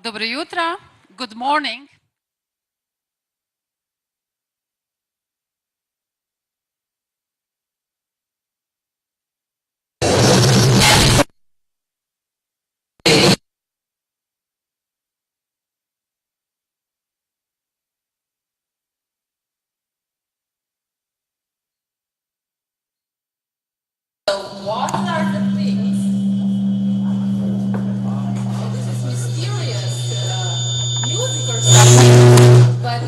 Dobro jutra, good morning. So what are the things? This is mysterious music or something, but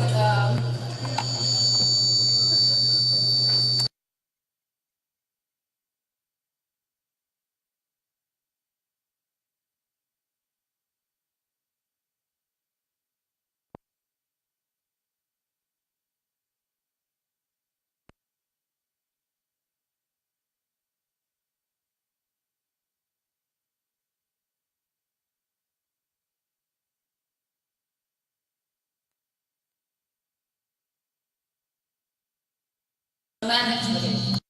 management.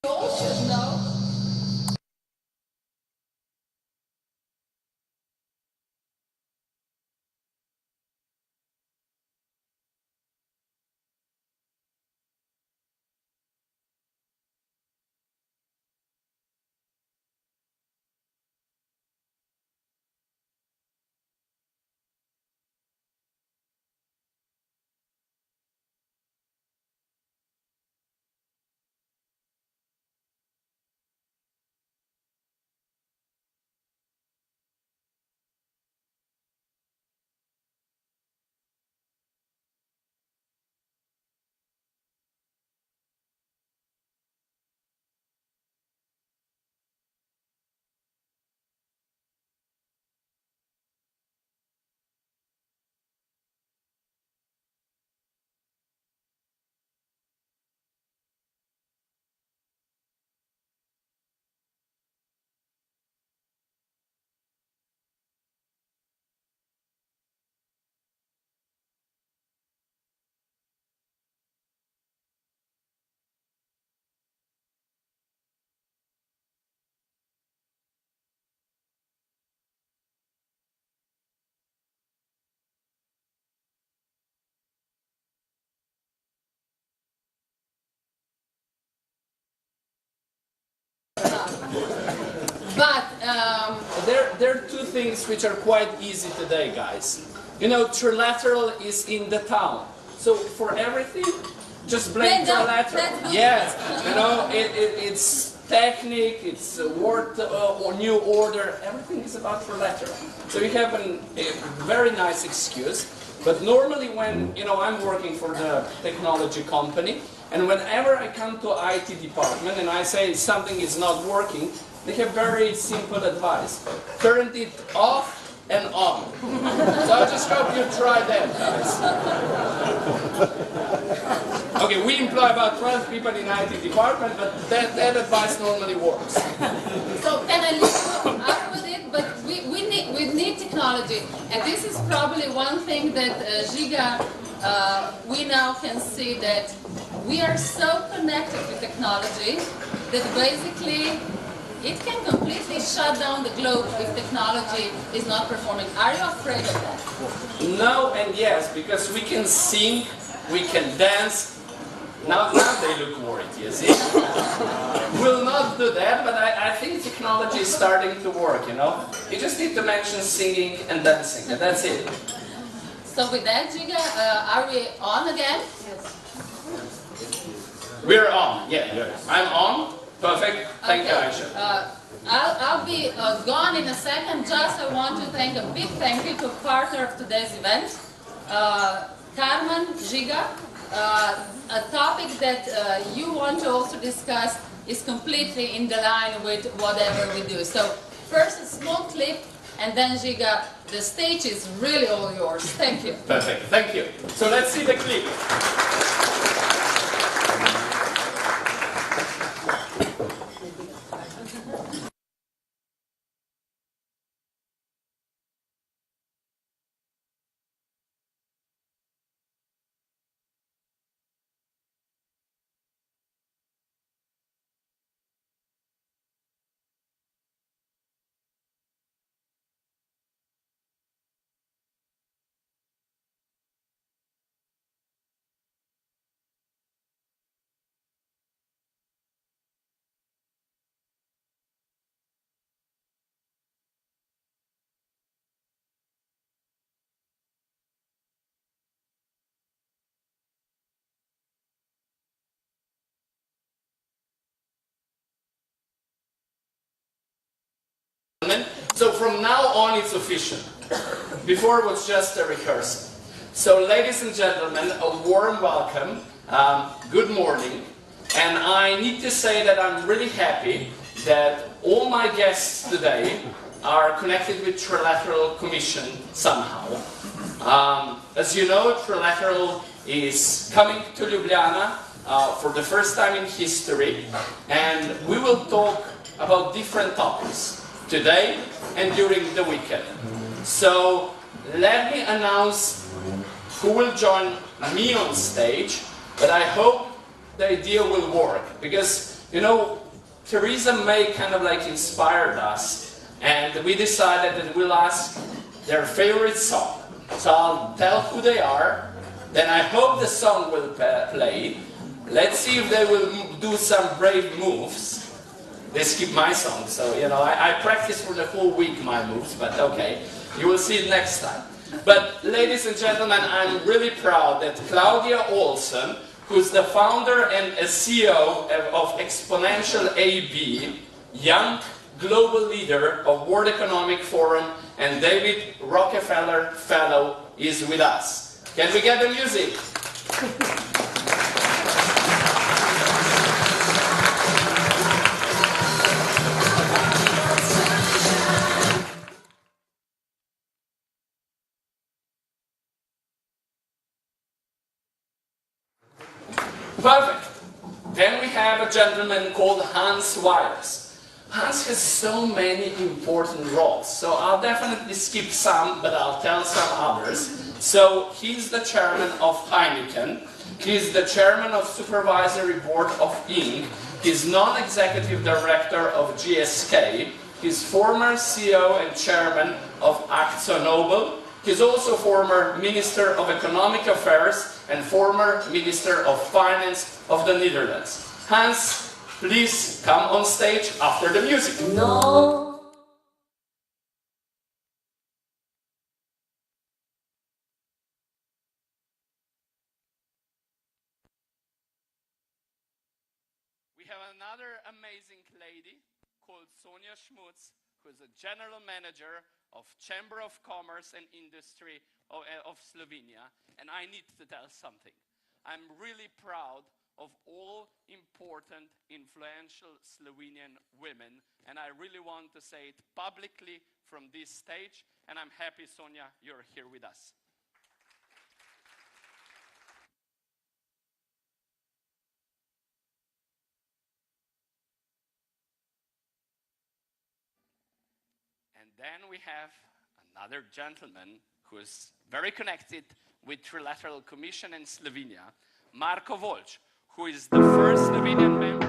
You all should know. But there are two things which are quite easy today, guys. You know, Trilateral is in the town. So for everything, just blame Trilateral. Yes, you know, technique, it's word or new order, everything is about trilateral. So you have a very nice excuse. But normally when, I'm working for the technology company, and whenever I come to IT department and I say something is not working, they have very simple advice. Turn it off and on. So I just hope you try that, guys. Okay, we employ about 12 people in IT department, but that advice normally works. So can I leave you up with it? But we need technology, and this is probably one thing that Giga, we now can see that we are so connected with technology that basically it can completely shut down the globe if technology is not performing. Are you afraid of that? No and yes, because we can sing, we can dance. Now they look worried, you see. We'll not do that, but I think technology is starting to work, You just need to mention singing and dancing, and that's it. So with that, Giga, are we on again? Yes. We're on, yeah. I'm on. Perfect. Thank you, Aisha. I'll be gone in a second. Just I want to thank a big thank you to partner of today's event, Carmen, Giga. A topic that you want to also discuss is completely in the line with whatever we do. So first a small clip, and then Giga, the stage is really all yours. Thank you. Perfect. Thank you. So let's see the clip. So from now on it's official. Before it was just a rehearsal. So ladies and gentlemen, a warm welcome, good morning, and I need to say that I'm really happy that all my guests today are connected with Trilateral Commission somehow. As you know, Trilateral is coming to Ljubljana for the first time in history, and we will talk about different topics today and during the weekend. So let me announce who will join me on stage, but I hope the idea will work, because Theresa May kind of like inspired us, and we decided that we'll ask their favorite song. So I'll tell who they are, then I hope the song will play. Let's see if they will do some brave moves. They skip my song, so I practice for the whole week my moves, but okay, you will see it next time. But ladies and gentlemen, I'm really proud that Claudia Olsen, who's the founder and a CEO of Exponential AB, young global leader of World Economic Forum, and David Rockefeller Fellow, is with us. Can we get the music? Perfect. Then we have a gentleman called Hans Weyers. Hans has so many important roles, so I'll definitely skip some, but I'll tell some others. So he's the chairman of Heineken, he's the chairman of supervisory board of Inc., he's non-executive director of GSK, he's former CEO and chairman of AkzoNobel. He's also former Minister of Economic Affairs and former Minister of Finance of the Netherlands. Hans, please come on stage after the music. No. We have another amazing lady called Sonia Schmutz, who is a general manager of Chamber of Commerce and Industry of Slovenia. And I need to tell something. I'm really proud of all important, influential Slovenian women, and I really want to say it publicly from this stage, and I'm happy, Sonia, you're here with us. And then we have another gentleman who is very connected with Trilateral Commission in Slovenia, Marko Volč, who is the first Slovenian member.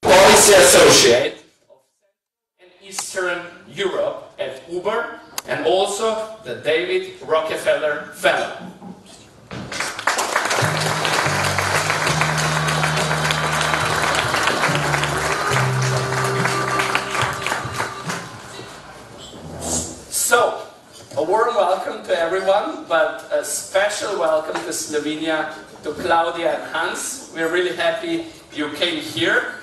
Policy Associate of Central and Eastern Europe at Uber, and also the David Rockefeller Fellow. So, a warm welcome to everyone, but a special welcome to Slovenia, to Claudia and Hans. We're really happy you came here.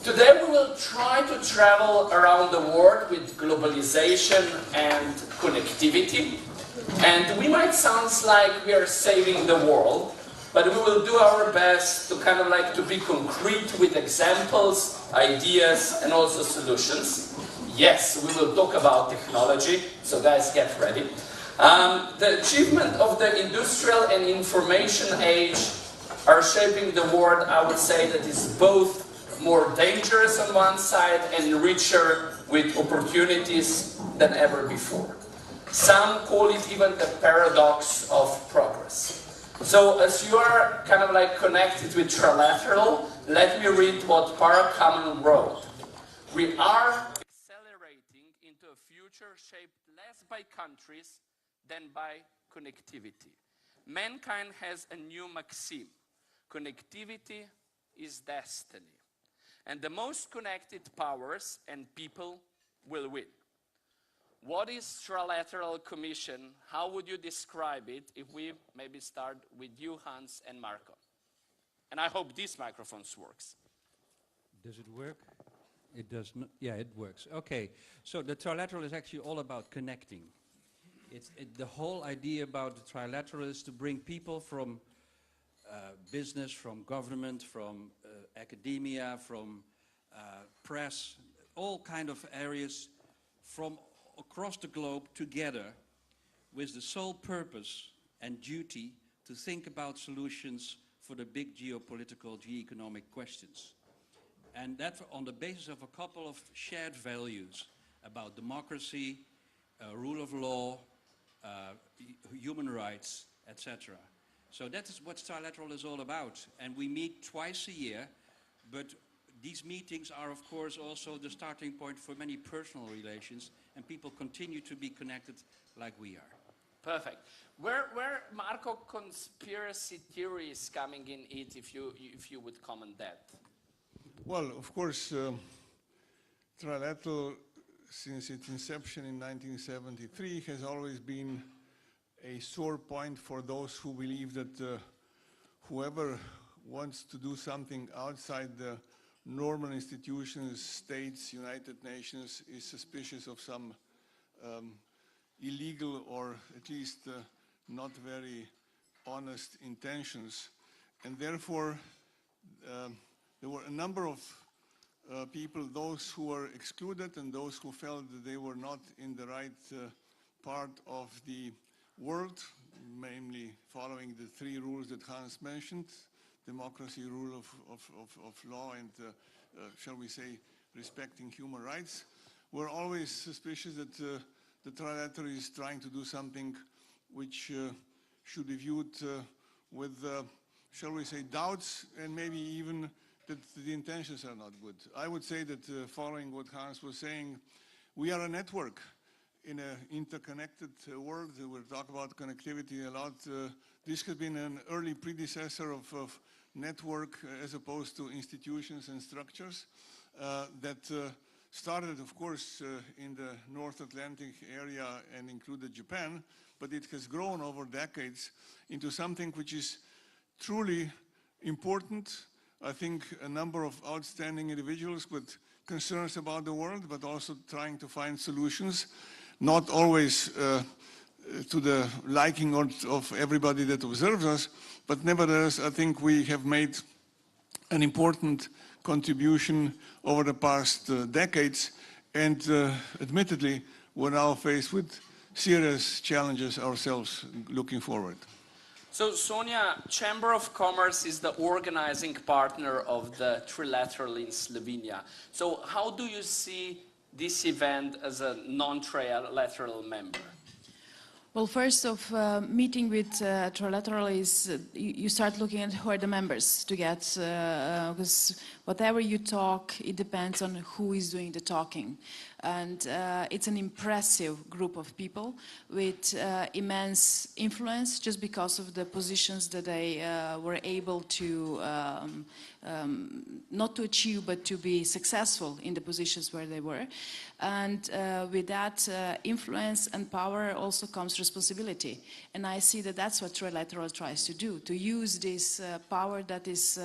Today we will try to travel around the world with globalization and connectivity. And we might sound like we are saving the world, but we will do our best to to be concrete with examples, ideas, and also solutions. Yes, we will talk about technology, so guys, get ready. The achievement of the industrial and information age are shaping the world, I would say, that is both more dangerous on one side and richer with opportunities than ever before. Some call it even the paradox of progress. So as you are connected with Trilateral, let me read what AmCham-u wrote. We are accelerating into a future shaped less by countries than by connectivity. Mankind has a new maxim: connectivity is destiny. And the most connected powers and people will win. What is Trilateral Commission? How would you describe it if we maybe start with you, Hans, and Marko? And I hope this microphone works. Does it work? It does not. Yeah, it works. Okay, so the Trilateral is actually all about connecting. The whole idea about the Trilateral is to bring people from business, from government, from academia, from press, all kind of areas from across the globe together with the sole purpose and duty to think about solutions for the big geopolitical, geoeconomic questions. And that on the basis of a couple of shared values about democracy, rule of law, human rights, etc. So that is what Trilateral is all about. And we meet twice a year, but these meetings are of course also the starting point for many personal relations, and people continue to be connected like we are. Perfect. Where Marko, conspiracy theory is coming in it, if you would comment that? Well, of course, Trilateral, since its inception in 1973, has always been a sore point for those who believe that whoever wants to do something outside the normal institutions, states, United Nations, is suspicious of some illegal or at least not very honest intentions. And therefore, there were a number of people, those who were excluded and those who felt that they were not in the right part of the world, mainly following the three rules that Hans mentioned: democracy, rule of law, and shall we say, respecting human rights. We're always suspicious that the Trilateral is trying to do something which should be viewed with, shall we say, doubts, and maybe even that the intentions are not good. I would say that following what Hans was saying, We are a network in an interconnected world. We'll talk about connectivity a lot. This has been an early predecessor of network as opposed to institutions and structures that started, of course, in the North Atlantic area and included Japan, but it has grown over decades into something which is truly important. I think a number of outstanding individuals with concerns about the world, but also trying to find solutions, not always to the liking of everybody that observes us, but nevertheless, I think we have made an important contribution over the past decades, and admittedly, we're now faced with serious challenges ourselves looking forward. So Sonia, Chamber of Commerce is the organizing partner of the Trilateral in Slovenia. So how do you see this event as a non-trilateral member? Well, first of meeting with Trilateral is you start looking at who are the members to get, because whatever you talk, it depends on who is doing the talking. And it's an impressive group of people with immense influence just because of the positions that they were able to, not to achieve, but to be successful in the positions where they were. And with that influence and power also comes responsibility. And I see that that's what Trilateral tries to do, to use this power that is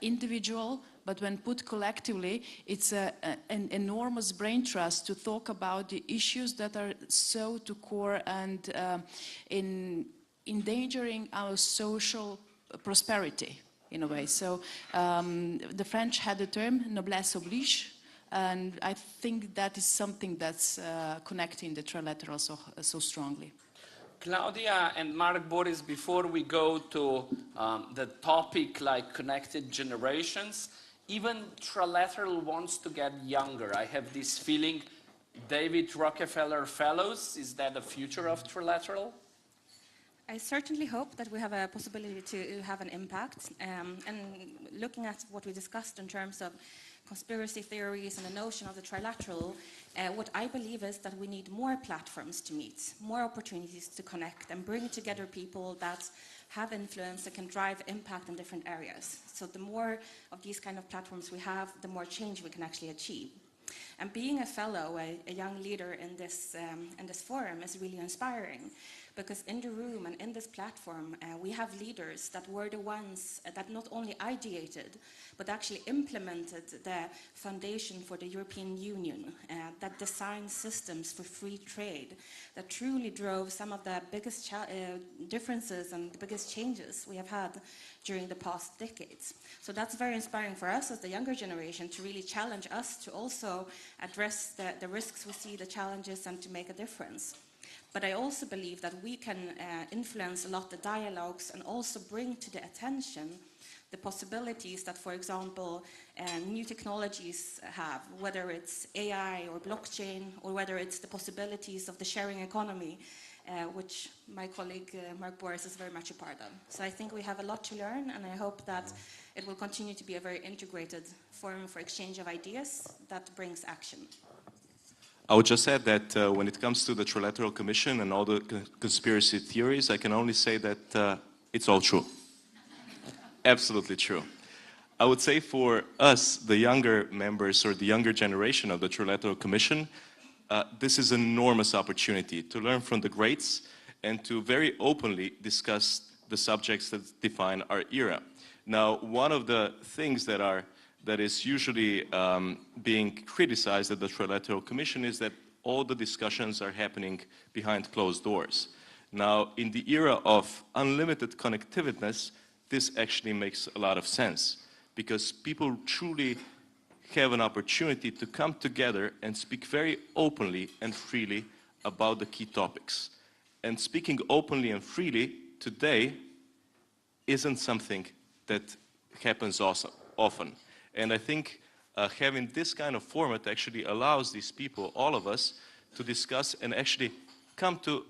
individual, but when put collectively, it's an enormous brain trust to talk about the issues that are so to core and endangering our social prosperity, in a way. So the French had the term noblesse oblige, and I think that is something that's connecting the Trilateral so strongly. Claudia and Mark Boris, before we go to the topic like connected generations, even Trilateral wants to get younger. I have this feeling, David Rockefeller Fellows, is that the future of Trilateral? I certainly hope that we have a possibility to have an impact. And looking at what we discussed in terms of conspiracy theories and the notion of the Trilateral, what I believe is that we need more platforms to meet, more opportunities to connect and bring together people that have influence that can drive impact in different areas. So the more of these kind of platforms we have, the more change we can actually achieve. And being a fellow, a young leader in this forum is really inspiring, because in the room and in this platform, we have leaders that were the ones that not only ideated, but actually implemented the foundation for the European Union, that designed systems for free trade, that truly drove some of the biggest differences and the biggest changes we have had during the past decades. So that's very inspiring for us as the younger generation to really challenge us to also address the risks we see, the challenges, and to make a difference. But I also believe that we can influence a lot the dialogues and also bring to the attention the possibilities that, for example, new technologies have, whether it's AI or blockchain, or whether it's the possibilities of the sharing economy, which my colleague Mark Boris is very much a part of. So I think we have a lot to learn, and I hope that it will continue to be a very integrated forum for exchange of ideas that brings action. I would just add that when it comes to the Trilateral Commission and all the conspiracy theories, I can only say that it's all true. Absolutely true. I would say for us, the younger members or the younger generation of the Trilateral Commission, this is an enormous opportunity to learn from the greats and to very openly discuss the subjects that define our era. Now, one of the things that is usually being criticized at the Trilateral Commission is that all the discussions are happening behind closed doors. Now, in the era of unlimited connectiveness, this actually makes a lot of sense, because people truly have an opportunity to come together and speak very openly and freely about the key topics. And speaking openly and freely today isn't something that happens often. And I think having this kind of format actually allows these people, all of us, to discuss and actually come to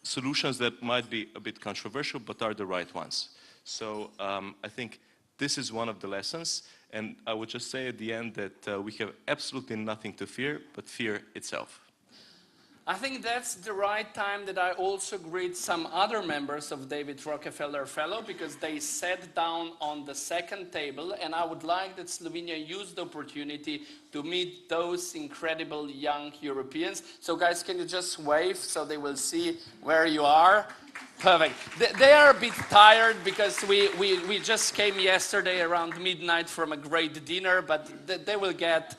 solutions that might be a bit controversial, but are the right ones. So I think This is one of the lessons, and I would just say at the end that we have absolutely nothing to fear but fear itself. I think that's the right time that I also greet some other members of David Rockefeller Fellow, because they sat down on the second table, and I would like that Slovenia use the opportunity to meet those incredible young Europeans. So guys, can you just wave so they will see where you are? Perfect. They are a bit tired because we just came yesterday around midnight from a great dinner, but they will get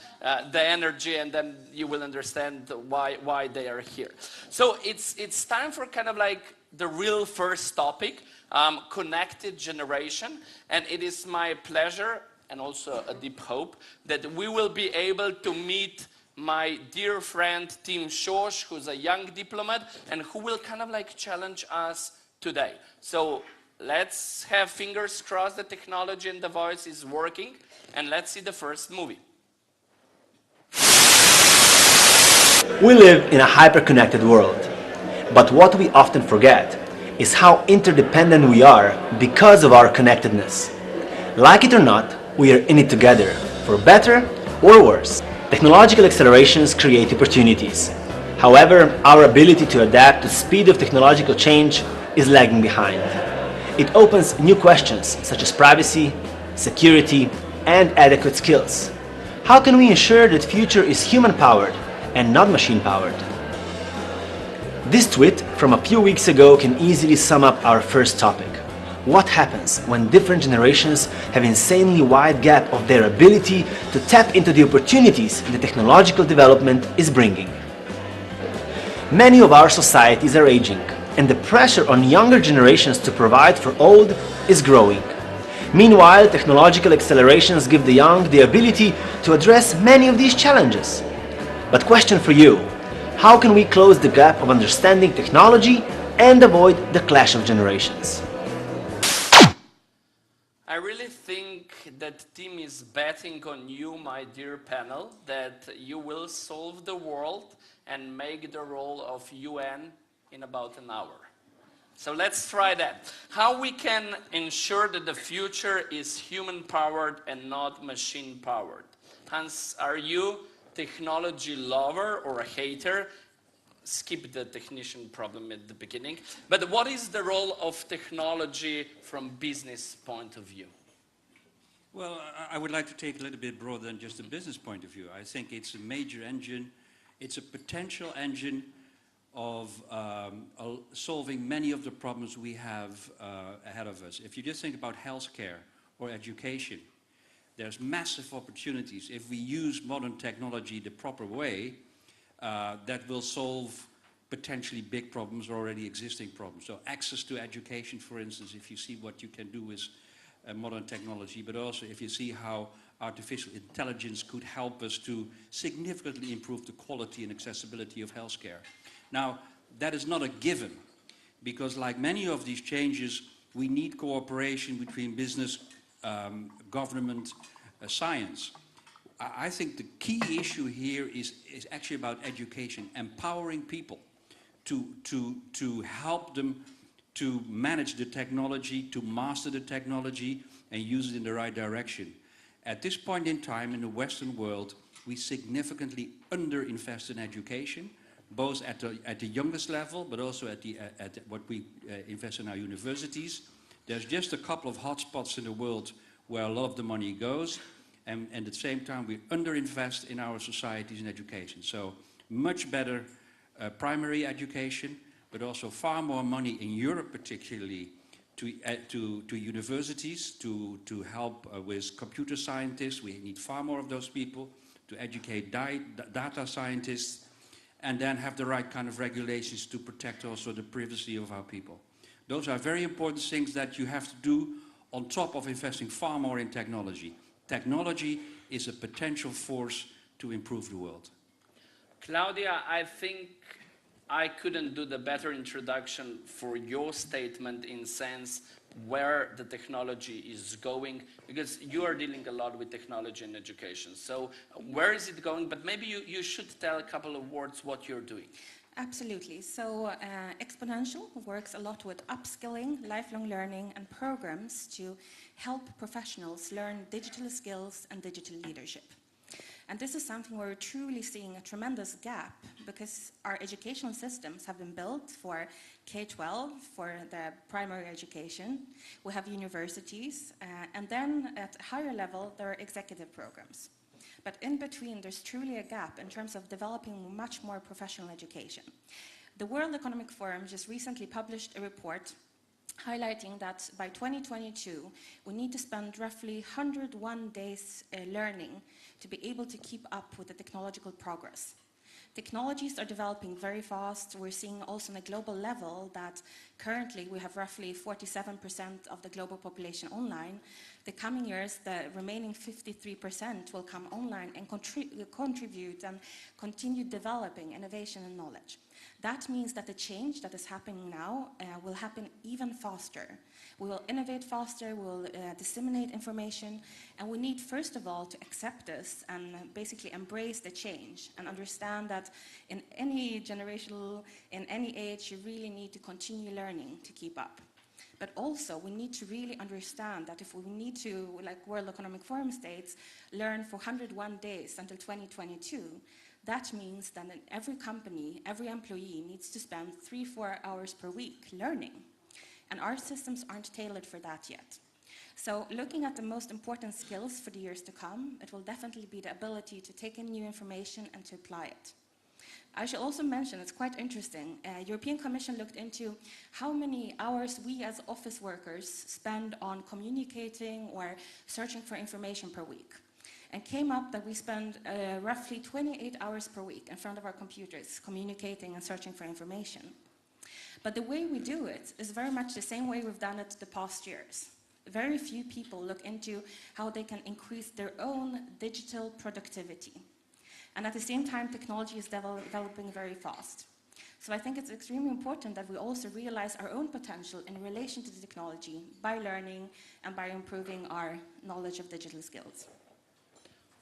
the energy, and then you will understand why they are here. So it's time for kind of like the real first topic, connected generation, and it is my pleasure and also a deep hope that we will be able to meet my dear friend Tim Schosch, who's a young diplomat and who will kind of like challenge us today. So let's have fingers crossed the technology and the voice is working, and let's see the first movie. We live in a hyper-connected world, but what we often forget is how interdependent we are because of our connectedness. Like it or not, we are in it together, for better or worse. Technological accelerations create opportunities. However, our ability to adapt to the speed of technological change is lagging behind. It opens new questions such as privacy, security, and adequate skills. How can we ensure that the future is human-powered and not machine-powered? This tweet from a few weeks ago can easily sum up our first topic. What happens when different generations have insanely wide gap of their ability to tap into the opportunities the technological development is bringing? Many of our societies are aging, and the pressure on younger generations to provide for old is growing. Meanwhile, technological accelerations give the young the ability to address many of these challenges. But question for you, how can we close the gap of understanding technology and avoid the clash of generations? I really think that Tim is betting on you, my dear panel, that you will solve the world and make the role of UN in about an hour. So let's try that. How we can ensure that the future is human-powered and not machine-powered? Hans, are you technology lover or a hater? Skip the technician problem at the beginning. But what is the role of technology from business point of view? Well, I would like to take a little bit broader than just a business point of view. I think it's a major engine. It's a potential engine of solving many of the problems we have ahead of us. If you just think about healthcare or education, there's massive opportunities. If we use modern technology the proper way, that will solve potentially big problems or already existing problems. So access to education, for instance, if you see what you can do with modern technology, but also if you see how artificial intelligence could help us to significantly improve the quality and accessibility of healthcare. Now, that is not a given, because like many of these changes, we need cooperation between business, government, science. I think the key issue here is actually about education, empowering people to help them to manage the technology, to master the technology, and use it in the right direction. At this point in time in the Western world, we significantly underinvest in education, both at the youngest level, but also at what we invest in our universities. There's just a couple of hotspots in the world where a lot of the money goes, and at the same time we underinvest in our societies in education. So much better primary education, but also far more money in Europe particularly to universities to help with computer scientists. We need far more of those people to educate data scientists, and then have the right kind of regulations to protect also the privacy of our people. Those are very important things that you have to do on top of investing far more in technology. Technology is a potential force to improve the world. Claudia, I think I couldn't do the better introduction for your statement in sense where the technology is going, because you are dealing a lot with technology in education. So where is it going? But maybe you should tell a couple of words what you're doing. Absolutely. So Exponential works a lot with upskilling, lifelong learning, and programs to help professionals learn digital skills and digital leadership. And this is something where we're truly seeing a tremendous gap because our educational systems have been built for K-12, for the primary education. We have universities, and then at a higher level, there are executive programs. But in between, there's truly a gap in terms of developing much more professional education. The World Economic Forum just recently published a report highlighting that by 2022, we need to spend roughly 101 days learning to be able to keep up with the technological progress. Technologies are developing very fast. We're seeing also on a global level that currently we have roughly 47% of the global population online. The coming years, the remaining 53% will come online and contribute and continue developing innovation and knowledge. That means that the change that is happening now will happen even faster. We will innovate faster, we will disseminate information, and we need, first of all, to accept this and basically embrace the change and understand that in any generational, in any age, you really need to continue learning to keep up. But also, we need to really understand that if we need to, like World Economic Forum states, learn for 101 days until 2022, that means that in every company, every employee needs to spend 3-4 hours per week learning. And our systems aren't tailored for that yet. So looking at the most important skills for the years to come, it will definitely be the ability to take in new information and to apply it. I should also mention, it's quite interesting, European Commission looked into how many hours we as office workers spend on communicating or searching for information per week. And came up that we spend roughly 28 hours per week in front of our computers communicating and searching for information. But the way we do it is very much the same way we've done it the past years. Very few people look into how they can increase their own digital productivity. And at the same time, technology is developing very fast. So I think it's extremely important that we also realize our own potential in relation to the technology by learning and by improving our knowledge of digital skills.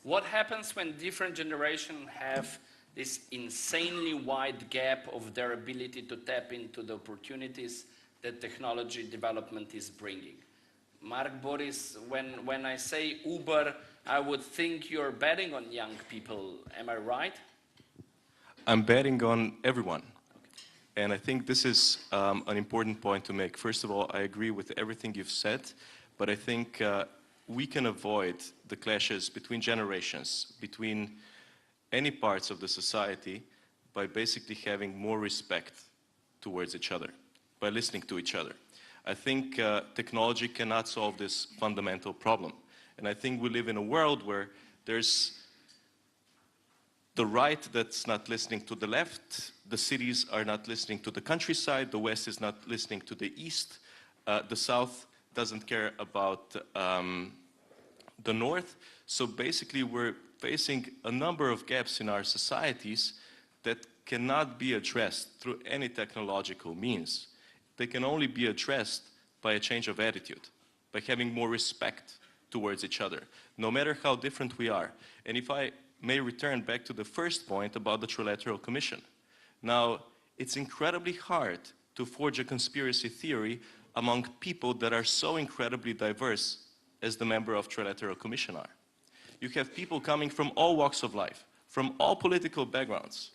What happens when different generations have this insanely wide gap of their ability to tap into the opportunities that technology development is bringing? Mark, Boris, when I say Uber, I would think you're betting on young people. Am I right? I'm betting on everyone. And I think this is an important point to make. First of all, I agree with everything you've said, but I think we can avoid the clashes between generations, between any parts of the society, by basically having more respect towards each other, by listening to each other. I think technology cannot solve this fundamental problem. And I think we live in a world where there's the right that's not listening to the left, the cities are not listening to the countryside, the West is not listening to the East, the South doesn't care about the North. So basically we're facing a number of gaps in our societies that cannot be addressed through any technological means. They can only be addressed by a change of attitude, by having more respect towards each other, no matter how different we are. And if I may return back to the first point about the Trilateral Commission. Now, it's incredibly hard to forge a conspiracy theory among people that are so incredibly diverse as the member of Trilateral Commission are. You have people coming from all walks of life, from all political backgrounds,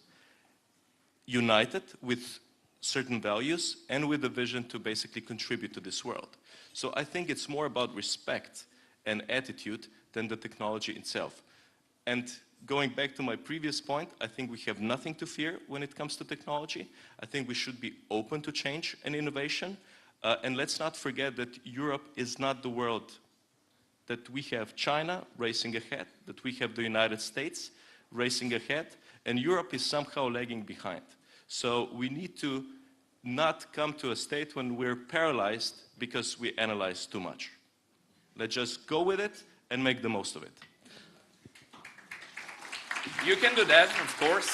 united with certain values and with a vision to basically contribute to this world. So I think it's more about respect and attitude than the technology itself. And going back to my previous point, I think we have nothing to fear when it comes to technology. I think we should be open to change and innovation. And let's not forget that Europe is not the world, that we have China racing ahead, that we have the United States racing ahead, and Europe is somehow lagging behind. So we need to not come to a state when we're paralyzed because we analyze too much. Let's just go with it and make the most of it. You can do that, of course.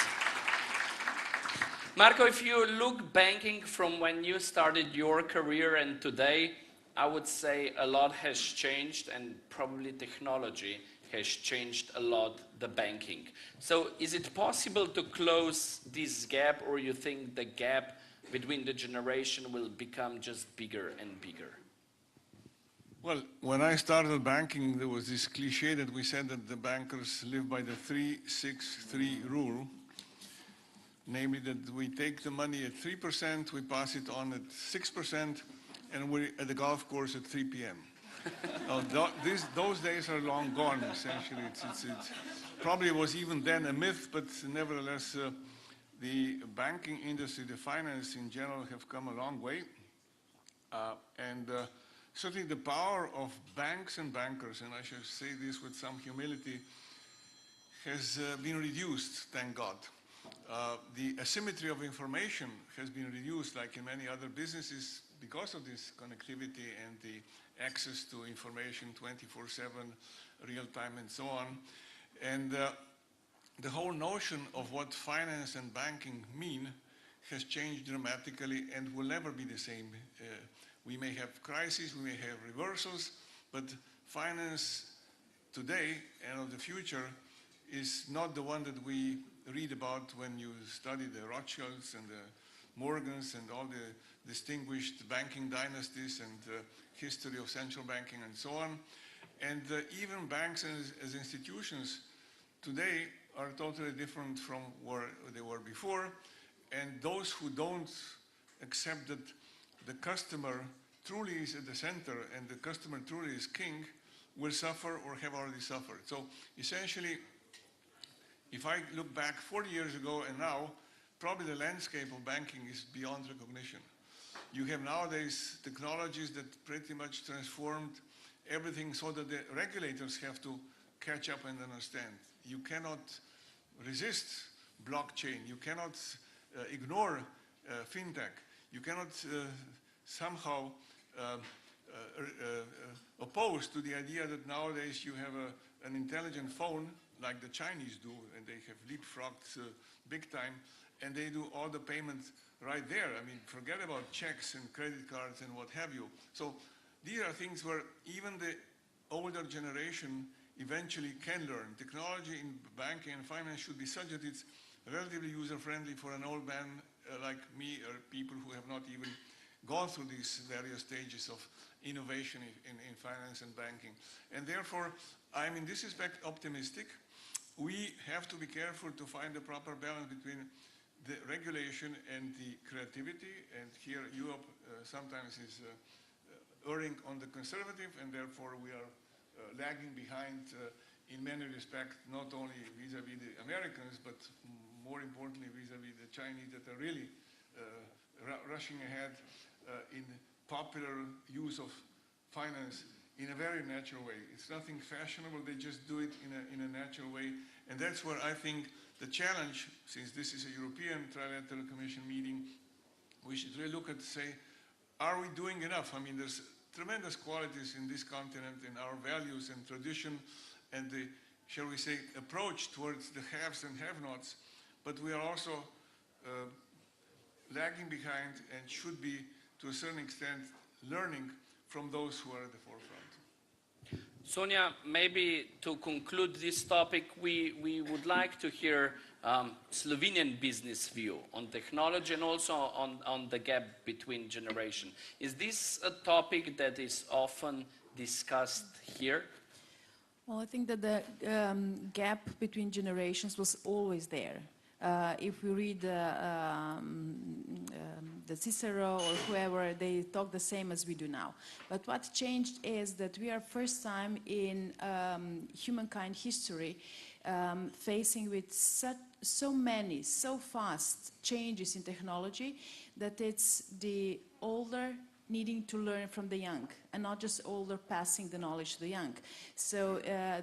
Marco, if you look banking from when you started your career and today, I would say a lot has changed and probably technology has changed a lot the banking. So is it possible to close this gap, or you think the gap between the generation will become just bigger and bigger? Well, when I started banking, there was this cliche that we said that the bankers live by the 3-6-3 rule, namely that we take the money at 3%, we pass it on at 6%, and we're at the golf course at 3 p.m. Now, those days are long gone, essentially. It probably was even then a myth, but nevertheless, the banking industry, the finance in general, have come a long way. Certainly the power of banks and bankers, and I should say this with some humility, has been reduced, thank God. The asymmetry of information has been reduced, like in many other businesses, because of this connectivity and the access to information 24/7, real time, and so on. And the whole notion of what finance and banking mean has changed dramatically and will never be the same. We may have crises, we may have reversals, but finance today and of the future is not the one that we read about when you study the Rothschilds and the Morgans and all the distinguished banking dynasties and history of central banking and so on. And even banks as institutions today are totally different from where they were before. And those who don't accept that the customer truly is at the center and the customer truly is king will suffer or have already suffered. So essentially, if I look back 40 years ago and now, probably the landscape of banking is beyond recognition. You have nowadays technologies that pretty much transformed everything so that the regulators have to catch up and understand. You cannot resist blockchain. You cannot ignore fintech. You cannot somehow oppose to the idea that nowadays you have an intelligent phone like the Chinese do, and they have leapfrogged big time, and they do all the payments right there. I mean, forget about checks and credit cards and what have you. So these are things where even the older generation eventually can learn. Technology in banking and finance should be such that it's relatively user-friendly for an old man like me, or people who have not even gone through these various stages of innovation in finance and banking. And therefore, I'm in this respect optimistic. We have to be careful to find the proper balance between the regulation and the creativity. And here Europe sometimes is erring on the conservative, and therefore we are lagging behind in many respects, not only vis-a-vis the Americans, but more importantly vis-a-vis the Chinese that are really rushing ahead in popular use of finance in a very natural way. It's nothing fashionable, they just do it in a natural way. And that's where I think the challenge, since this is a European Trilateral Commission meeting, we should really look at, say, are we doing enough? I mean, there's tremendous qualities in this continent, in our values and tradition, and the, shall we say, approach towards the haves and have-nots, but we are also lagging behind and should be, to a certain extent, learning from those who are at the forefront. Sonia, maybe to conclude this topic, we would like to hear Slovenian business view on technology and also on the gap between generations. Is this a topic that is often discussed here? Well, I think that the gap between generations was always there. If we read the Cicero or whoever, they talk the same as we do now. But what changed is that we are first time in humankind history facing with so many, so fast changes in technology that it's the older needing to learn from the young, and not just older passing the knowledge to the young. So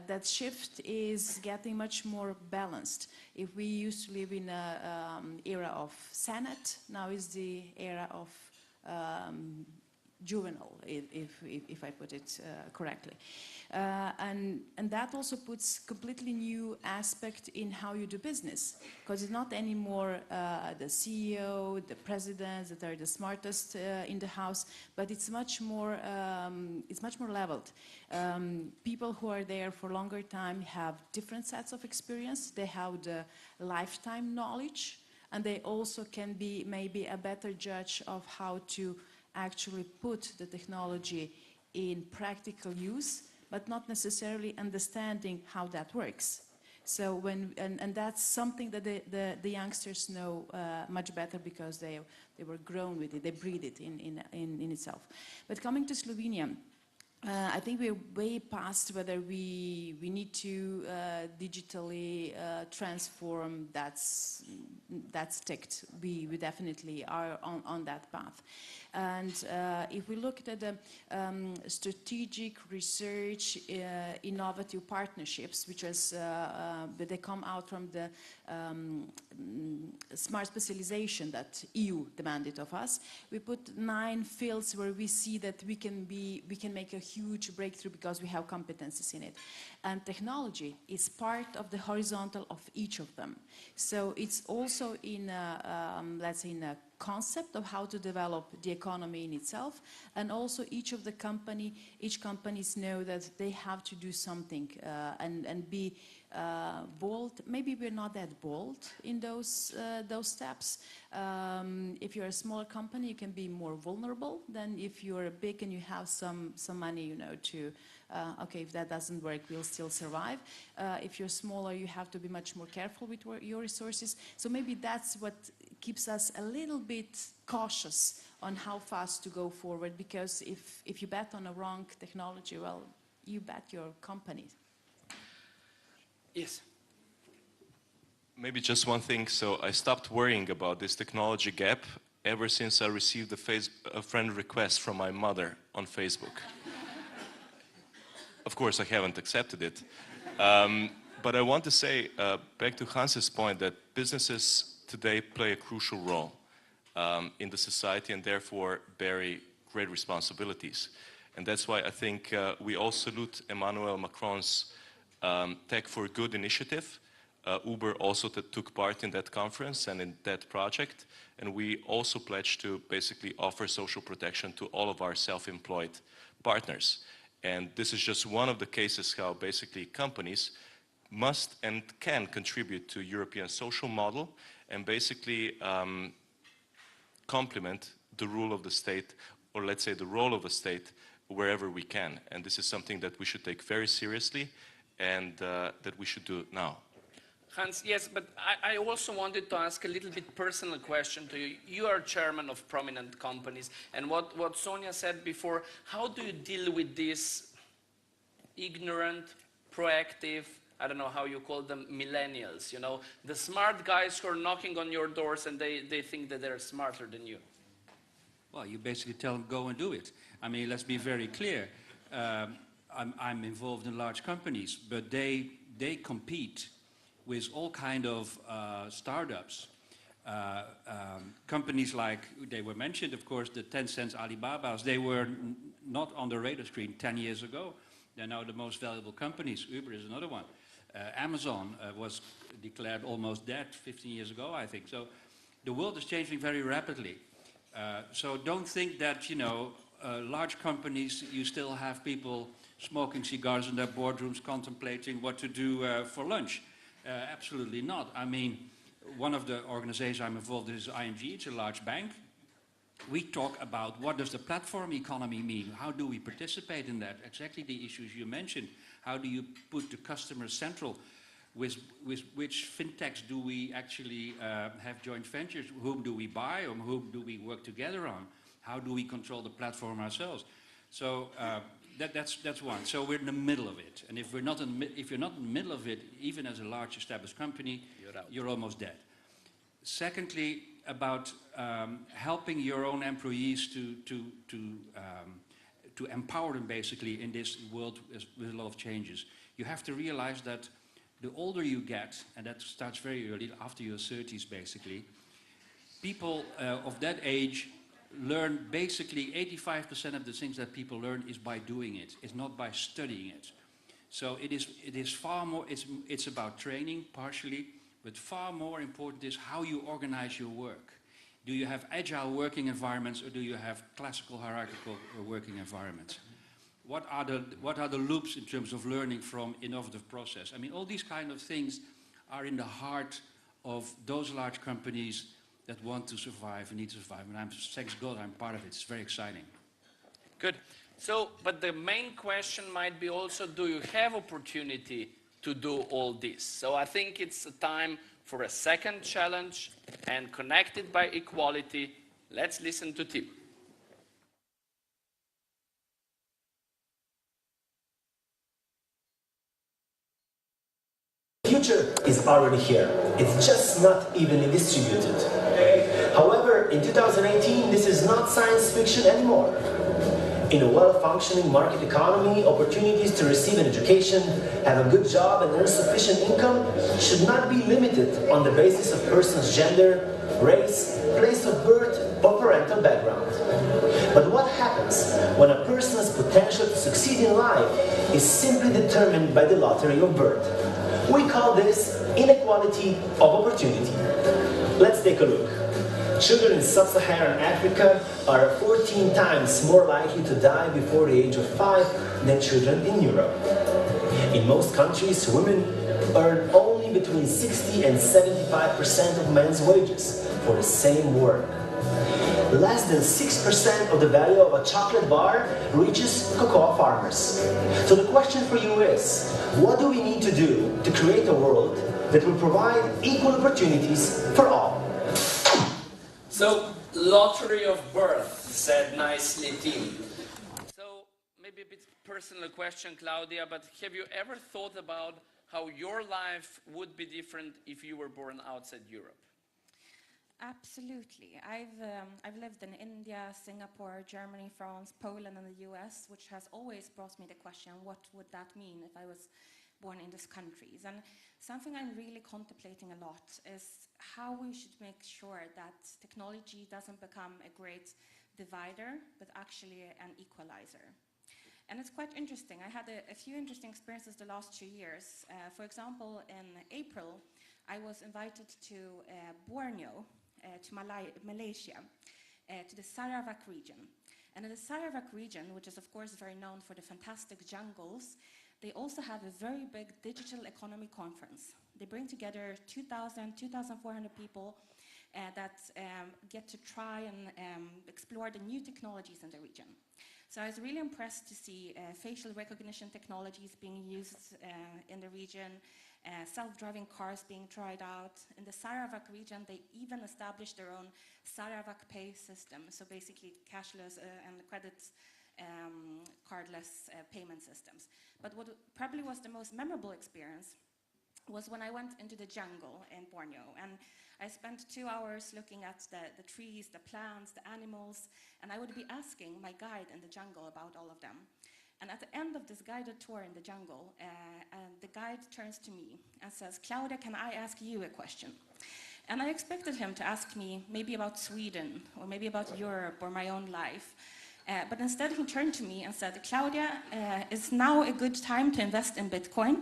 that shift is getting much more balanced. If we used to live in an era of Senate, now is the era of juvenile, if I put it correctly. And that also puts completely new aspect in how you do business, because it's not anymore the CEO, the presidents that are the smartest in the house, but it's much more leveled. People who are there for longer time have different sets of experience. They have the lifetime knowledge, and they also can be maybe a better judge of how to actually put the technology in practical use, but not necessarily understanding how that works. So and that's something that the youngsters know much better, because they were grown with it, they breathe it in itself. But coming to Slovenia, I think we're way past whether we need to digitally transform. That's ticked. We definitely are on that path. And if we look at the strategic research, innovative partnerships, which is they come out from the smart specialization that EU demanded of us. We put 9 fields where we see that we can make a huge breakthrough because we have competencies in it. And technology is part of the horizontal of each of them. So it's also in let's say in a concept of how to develop the economy in itself, and also each companies know that they have to do something and be bold. Maybe we're not that bold in those steps. If you're a smaller company, you can be more vulnerable than if you're big and you have some money, you know, to okay, if that doesn't work, we'll still survive. If you're smaller, you have to be much more careful with your resources. So maybe that's what keeps us a little bit cautious on how fast to go forward, because if you bet on a wrong technology, well, you bet your company. Yes. Maybe just one thing. So I stopped worrying about this technology gap ever since I received a friend request from my mother on Facebook. Of course, I haven't accepted it. But I want to say, back to Hans's point, that businesses today play a crucial role in the society and therefore bear great responsibilities. And that's why I think we all salute Emmanuel Macron's Tech for Good initiative. Uber also took part in that conference and in that project. And we also pledged to basically offer social protection to all of our self-employed partners. And this is just one of the cases how basically companies must and can contribute to European social model and basically complement the rule of the state, or let's say the role of the state, wherever we can. And this is something that we should take very seriously and that we should do now. Hans, yes, but I also wanted to ask a little bit personal question to you. You are chairman of prominent companies, and what Sonia said before, how do you deal with these ignorant, proactive, I don't know how you call them, millennials, you know, the smart guys who are knocking on your doors and they think that they're smarter than you? Well, you basically tell them, go and do it. I mean, let's be very clear. I'm involved in large companies, but they compete with all kind of startups. Companies like, they were mentioned, of course, the Tencent, Alibabas, they were not on the radar screen 10 years ago. They're now the most valuable companies. Uber is another one. Amazon was declared almost dead 15 years ago, I think. So the world is changing very rapidly. So don't think that, you know, large companies, you still have people smoking cigars in their boardrooms contemplating what to do for lunch. Absolutely not. I mean, one of the organizations I'm involved in is AmCham-u. It's a large bank. We talk about what does the platform economy mean? How do we participate in that? Exactly the issues you mentioned. How do you put the customer central? With which fintechs do we actually have joint ventures? Whom do we buy, or whom do we work together on? How do we control the platform ourselves? So that's one. So we're in the middle of it. And if you're not in the middle of it, even as a large established company, you're almost dead. Secondly, about helping your own employees to empower them basically in this world with a lot of changes. You have to realize that the older you get, and that starts very early, after your 30s basically, people of that age learn basically 85% of the things that people learn is by doing it. It's not by studying it. So it is far more, it's about training partially, but far more important is how you organize your work. Do you have agile working environments or do you have classical hierarchical working environments? What are the loops in terms of learning from innovative process? I mean, all these kind of things are in the heart of those large companies that want to survive and need to survive. And thanks God, I'm part of it. It's very exciting. Good. So, but the main question might be also, do you have opportunity to do all this? So I think it's a time for a second challenge, and connected by equality. Let's listen to Tim. The future is already here. It's just not evenly distributed. However, in 2018, this is not science fiction anymore. In a well-functioning market economy, opportunities to receive an education, have a good job, and earn sufficient income should not be limited on the basis of person's gender, race, place of birth, or parental background. But what happens when a person's potential to succeed in life is simply determined by the lottery of birth? We call this inequality of opportunity. Let's take a look. Children in sub-Saharan Africa are 14 times more likely to die before the age of 5 than children in Europe. In most countries, women earn only between 60 and 75% of men's wages for the same work. Less than 6% of the value of a chocolate bar reaches cocoa farmers. So the question for you is, what do we need to do to create a world that will provide equal opportunities for all? So, lottery of birth, said nicely Tim. So, maybe a bit personal question, Claudia, but have you ever thought about how your life would be different if you were born outside Europe? Absolutely. I've lived in India, Singapore, Germany, France, Poland, and the US, which has always brought me the question, what would that mean if I was born in these countries? And something I'm really contemplating a lot is how we should make sure that technology doesn't become a great divider, but actually an equalizer. And it's quite interesting. I had a few interesting experiences the last 2 years. For example, in April, I was invited to Borneo, to Malaysia, to the Sarawak region. And in the Sarawak region, which is of course very known for the fantastic jungles, they also have a very big digital economy conference. They bring together 2,000, 2,400 people that get to try and explore the new technologies in the region. So I was really impressed to see facial recognition technologies being used in the region, self-driving cars being tried out. In the Sarawak region, they even established their own Sarawak Pay system, so basically cashless and credit cardless payment systems. But what probably was the most memorable experience was when I went into the jungle in Borneo, and I spent 2 hours looking at the trees, the plants, the animals, and I would be asking my guide in the jungle about all of them. And at the end of this guided tour in the jungle, the guide turns to me and says, "Claudia, can I ask you a question?" And I expected him to ask me maybe about Sweden, or maybe about Europe, or my own life. But instead he turned to me and said, "Claudia, is now a good time to invest in Bitcoin?"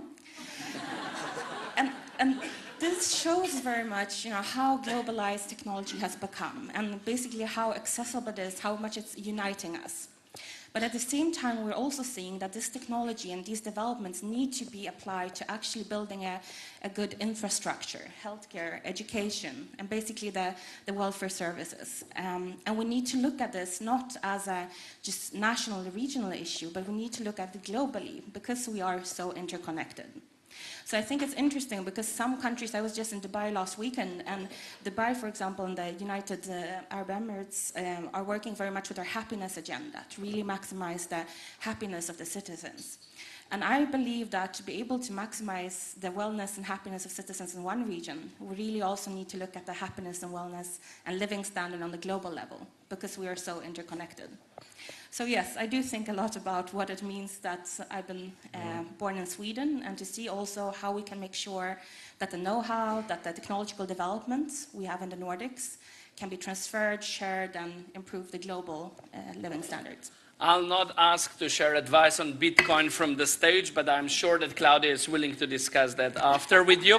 and this shows very much, how globalized technology has become, and basically how accessible it is, how much it's uniting us. But at the same time, we're also seeing that this technology and these developments need to be applied to actually building a good infrastructure, healthcare, education, and basically the welfare services. And we need to look at this not as a just national or regional issue, but we need to look at it globally, because we are so interconnected. So I think it's interesting because some countries, I was just in Dubai last weekend, and Dubai, for example, and the United Arab Emirates are working very much with their happiness agenda to really maximize the happiness of the citizens. And I believe that to be able to maximize the wellness and happiness of citizens in one region, we really also need to look at the happiness and wellness and living standard on the global level, because we are so interconnected. So yes, I do think a lot about what it means that I've been born in Sweden, and to see also how we can make sure that the know-how, that the technological developments we have in the Nordics can be transferred, shared, and improve the global living standards. I'll not ask to share advice on Bitcoin from the stage, but I'm sure that Claudia is willing to discuss that after with you.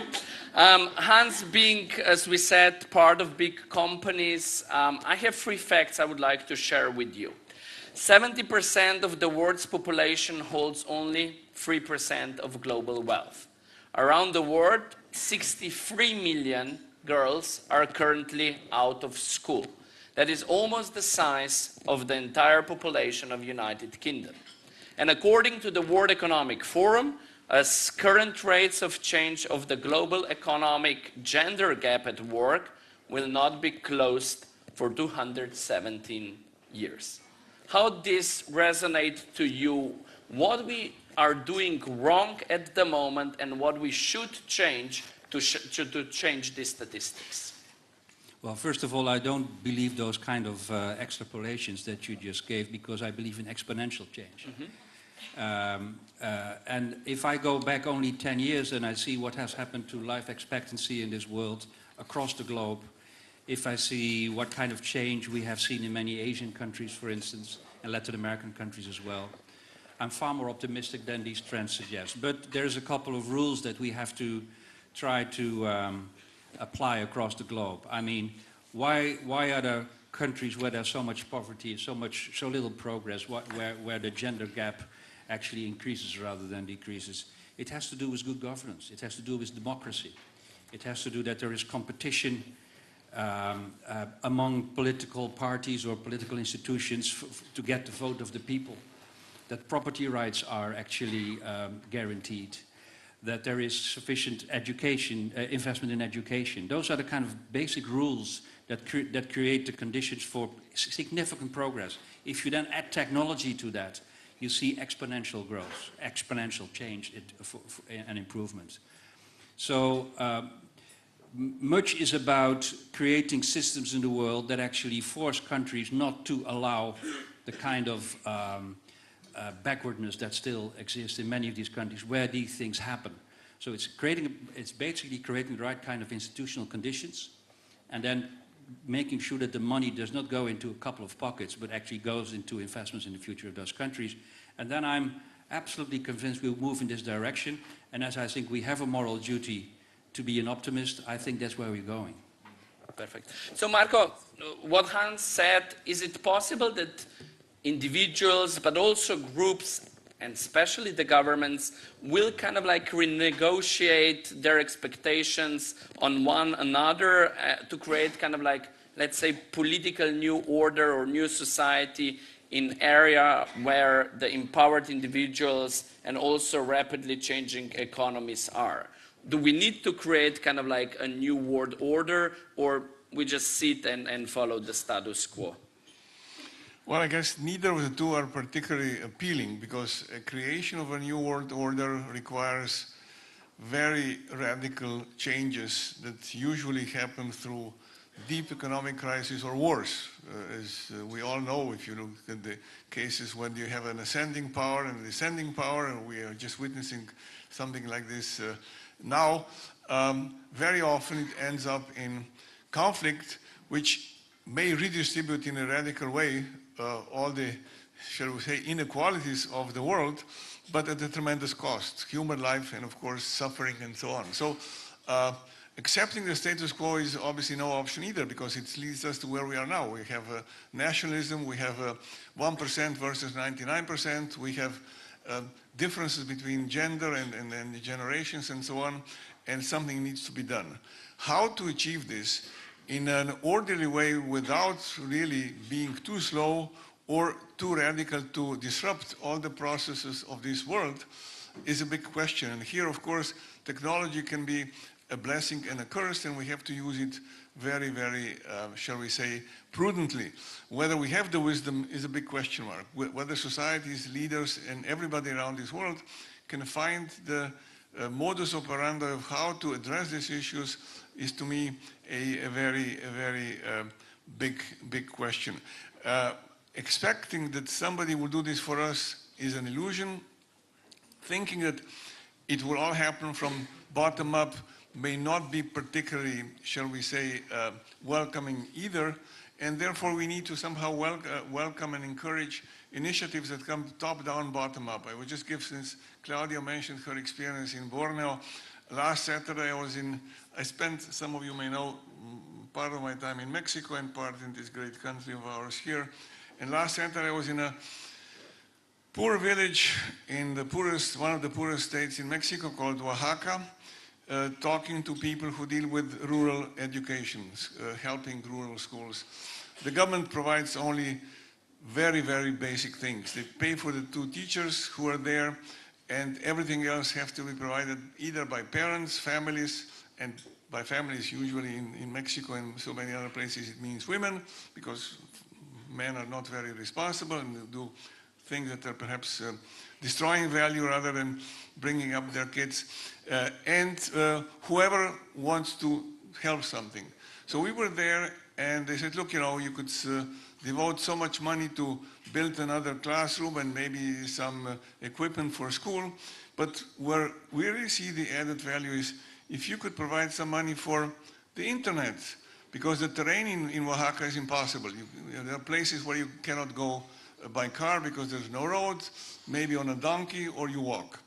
Hans, being, as we said, part of big companies, I have 3 facts I would like to share with you. 70% of the world's population holds only 3% of global wealth. Around the world, 63 million girls are currently out of school. That is almost the size of the entire population of United Kingdom. And according to the World Economic Forum, as current rates of change of the global economic gender gap at work will not be closed for 217 years. How this resonates to you, what we are doing wrong at the moment and what we should change to change these statistics? Well, first of all, I don't believe those kind of extrapolations that you just gave, because I believe in exponential change. And if I go back only 10 years and I see what has happened to life expectancy in this world across the globe, if I see what kind of change we have seen in many Asian countries, for instance, and Latin American countries as well, I'm far more optimistic than these trends suggest. But there's a couple of rules that we have to try to apply across the globe. I mean, why are there countries where there's so much poverty, so little progress, where the gender gap actually increases rather than decreases? It has to do with good governance. It has to do with democracy. It has to do that there is competition among political parties or political institutions to get the vote of the people. That property rights are actually guaranteed. That there is sufficient education, investment in education. Those are the kind of basic rules that create the conditions for significant progress. If you then add technology to that, you see exponential growth, exponential change and improvement. So much is about creating systems in the world that actually force countries not to allow the kind of backwardness that still exists in many of these countries where these things happen. So it's basically creating the right kind of institutional conditions, and then making sure that the money does not go into a couple of pockets, but actually goes into investments in the future of those countries. And then I'm absolutely convinced we'll move in this direction. And as I think we have a moral duty to be an optimist, I think that's where we're going. Perfect. So Marco, what Hans said, is it possible that individuals, but also groups, and especially the governments, will kind of like renegotiate their expectations on one another to create kind of like, let's say, political new order or new society in area where the empowered individuals and also rapidly changing economies are? Do we need to create kind of like a new world order, or we just sit and follow the status quo? Well, I guess neither of the two are particularly appealing, because a creation of a new world order requires very radical changes that usually happen through deep economic crisis or wars. As we all know, if you look at the cases when you have an ascending power and a descending power, and we are just witnessing something like this now, very often it ends up in conflict, which may redistribute in a radical way all the, shall we say, inequalities of the world, but at a tremendous cost, human life and of course suffering and so on. So accepting the status quo is obviously no option either, because it leads us to where we are now. We have nationalism, we have 1% versus 99%, we have differences between gender and generations and so on, and something needs to be done. How to achieve this in an orderly way without really being too slow or too radical to disrupt all the processes of this world is a big question. And here, of course, technology can be a blessing and a curse, and we have to use it very, very, shall we say, prudently. Whether we have the wisdom is a big question mark. Whether societies, leaders, and everybody around this world can find the modus operandi of how to address these issues is, to me, a very big question. Expecting that somebody will do this for us is an illusion. Thinking that it will all happen from bottom up may not be particularly, shall we say, welcoming either, and therefore we need to somehow welcome and encourage initiatives that come top down, bottom up. I would just give, since Claudia mentioned her experience in Borneo, last Saturday I spent, some of you may know, part of my time in Mexico and part in this great country of ours here, and last Saturday I was in a poor village in one of the poorest states in Mexico called Oaxaca, talking to people who deal with rural education, helping rural schools. The government provides only very, very basic things. They pay for the 2 teachers who are there, and everything else has to be provided either by parents, families, and by families usually in Mexico and so many other places it means women, because men are not very responsible and do things that are perhaps destroying value rather than bringing up their kids, and whoever wants to help something. So we were there and they said, look, you know, you could devote so much money to build another classroom and maybe some equipment for school, but where we really see the added value is if you could provide some money for the internet, because the terrain in Oaxaca is impossible. There are places where you cannot go by car because there's no road, maybe on a donkey, or you walk.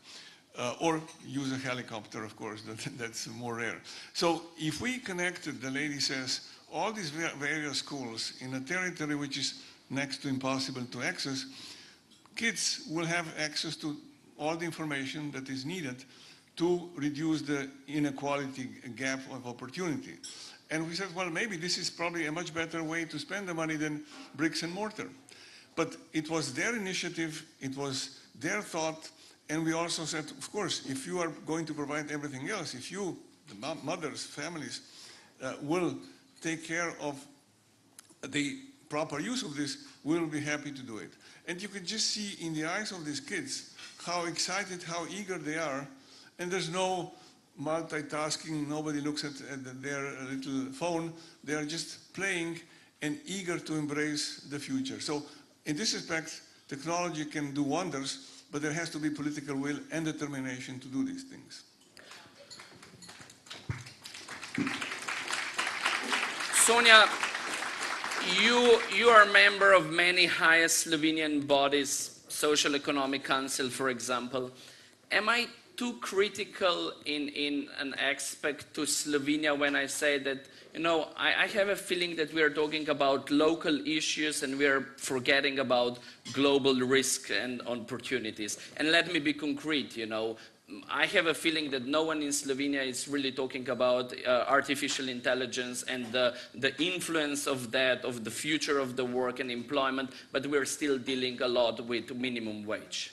Or use a helicopter, of course, that's more rare. So if we connected, the lady says, all these various schools in a territory which is next to impossible to access, kids will have access to all the information that is needed to reduce the inequality gap of opportunity. And we said, well, maybe this is probably a much better way to spend the money than bricks and mortar. But it was their initiative, it was their thought, and we also said, of course, if you are going to provide everything else, if you, the mothers, families, will take care of the proper use of this, we'll be happy to do it. And you can just see in the eyes of these kids how excited, how eager they are, and there's no multitasking, nobody looks at their little phone, they are just playing and eager to embrace the future. So in this respect, technology can do wonders, but there has to be political will and determination to do these things. Sonia, you are a member of many highest Slovenian bodies, Social Economic Council, for example. Am I too critical in an aspect to Slovenia when I say that, you know, I have a feeling that we are talking about local issues and we are forgetting about global risk and opportunities. And let me be concrete, you know, I have a feeling that no one in Slovenia is really talking about artificial intelligence and the influence of that, of the future of the work and employment, but we're still dealing a lot with minimum wage.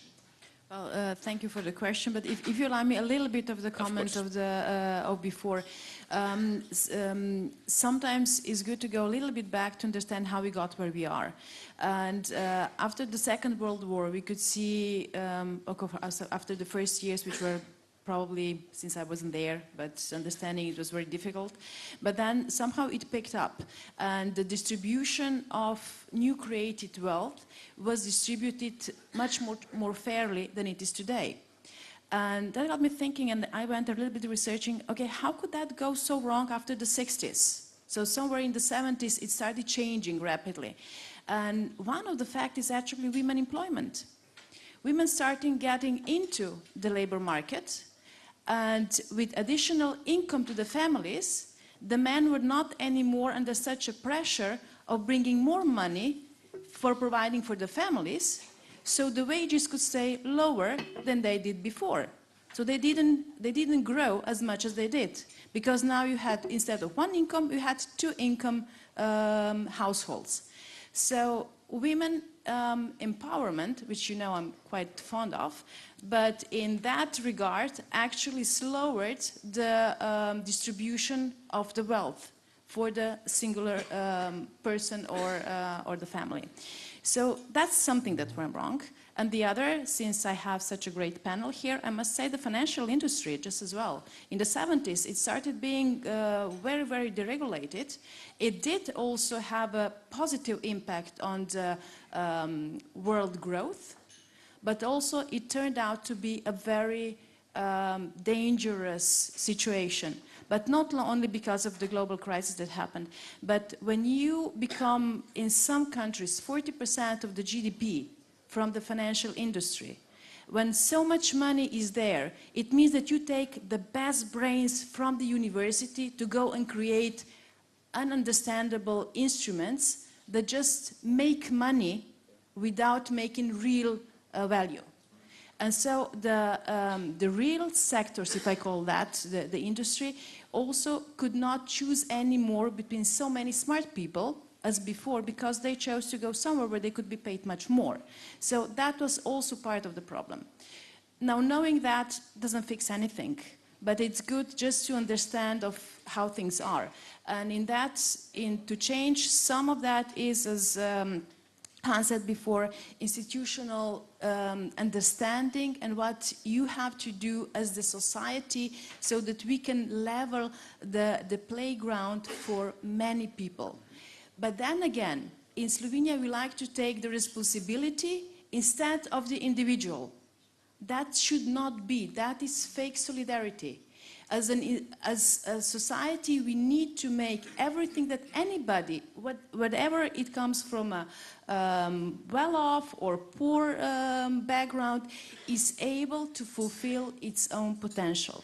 Well, thank you for the question, but if you allow me a little bit of the comment of before, sometimes it's good to go a little bit back to understand how we got where we are. And after the Second World War, we could see, after the first years, which were probably, since I wasn't there, but understanding it was very difficult. But then somehow it picked up, and the distribution of new created wealth was distributed much more fairly than it is today. And that got me thinking, and I went a little bit researching, okay, how could that go so wrong after the 60s? So somewhere in the 70s, it started changing rapidly. And one of the facts is actually women employment. Women starting getting into the labor market, and with additional income to the families, the men were not anymore under such a pressure of bringing more money for providing for the families, so the wages could stay lower than they did before. So they didn't grow as much as they did, because now you had, instead of one income, you had two income households. So women empowerment, which you know I'm quite fond of, but in that regard actually lowered the distribution of the wealth for the singular person or the family. So that's something that went wrong. And the other, since I have such a great panel here, I must say the financial industry just as well. In the 70s, it started being very, very deregulated. It did also have a positive impact on the world growth, but also it turned out to be a very dangerous situation, but not only because of the global crisis that happened, but when you become, in some countries, 40% of the GDP from the financial industry, when so much money is there, it means that you take the best brains from the university to go and create ununderstandable instruments that just make money without making real value. And so the real sectors, if I call that, the industry, also could not choose anymore between so many smart people as before, because they chose to go somewhere where they could be paid much more. So that was also part of the problem. Now, knowing that doesn't fix anything, but it's good just to understand of how things are. And in that, to change, some of that is, as Hans said before, institutional understanding and what you have to do as the society so that we can level the playground for many people. But then again, in Slovenia, we like to take the responsibility instead of the individual. That should not be. That is fake solidarity. As a society, we need to make everything that anybody, whatever it comes from a well-off or poor background, is able to fulfill its own potential.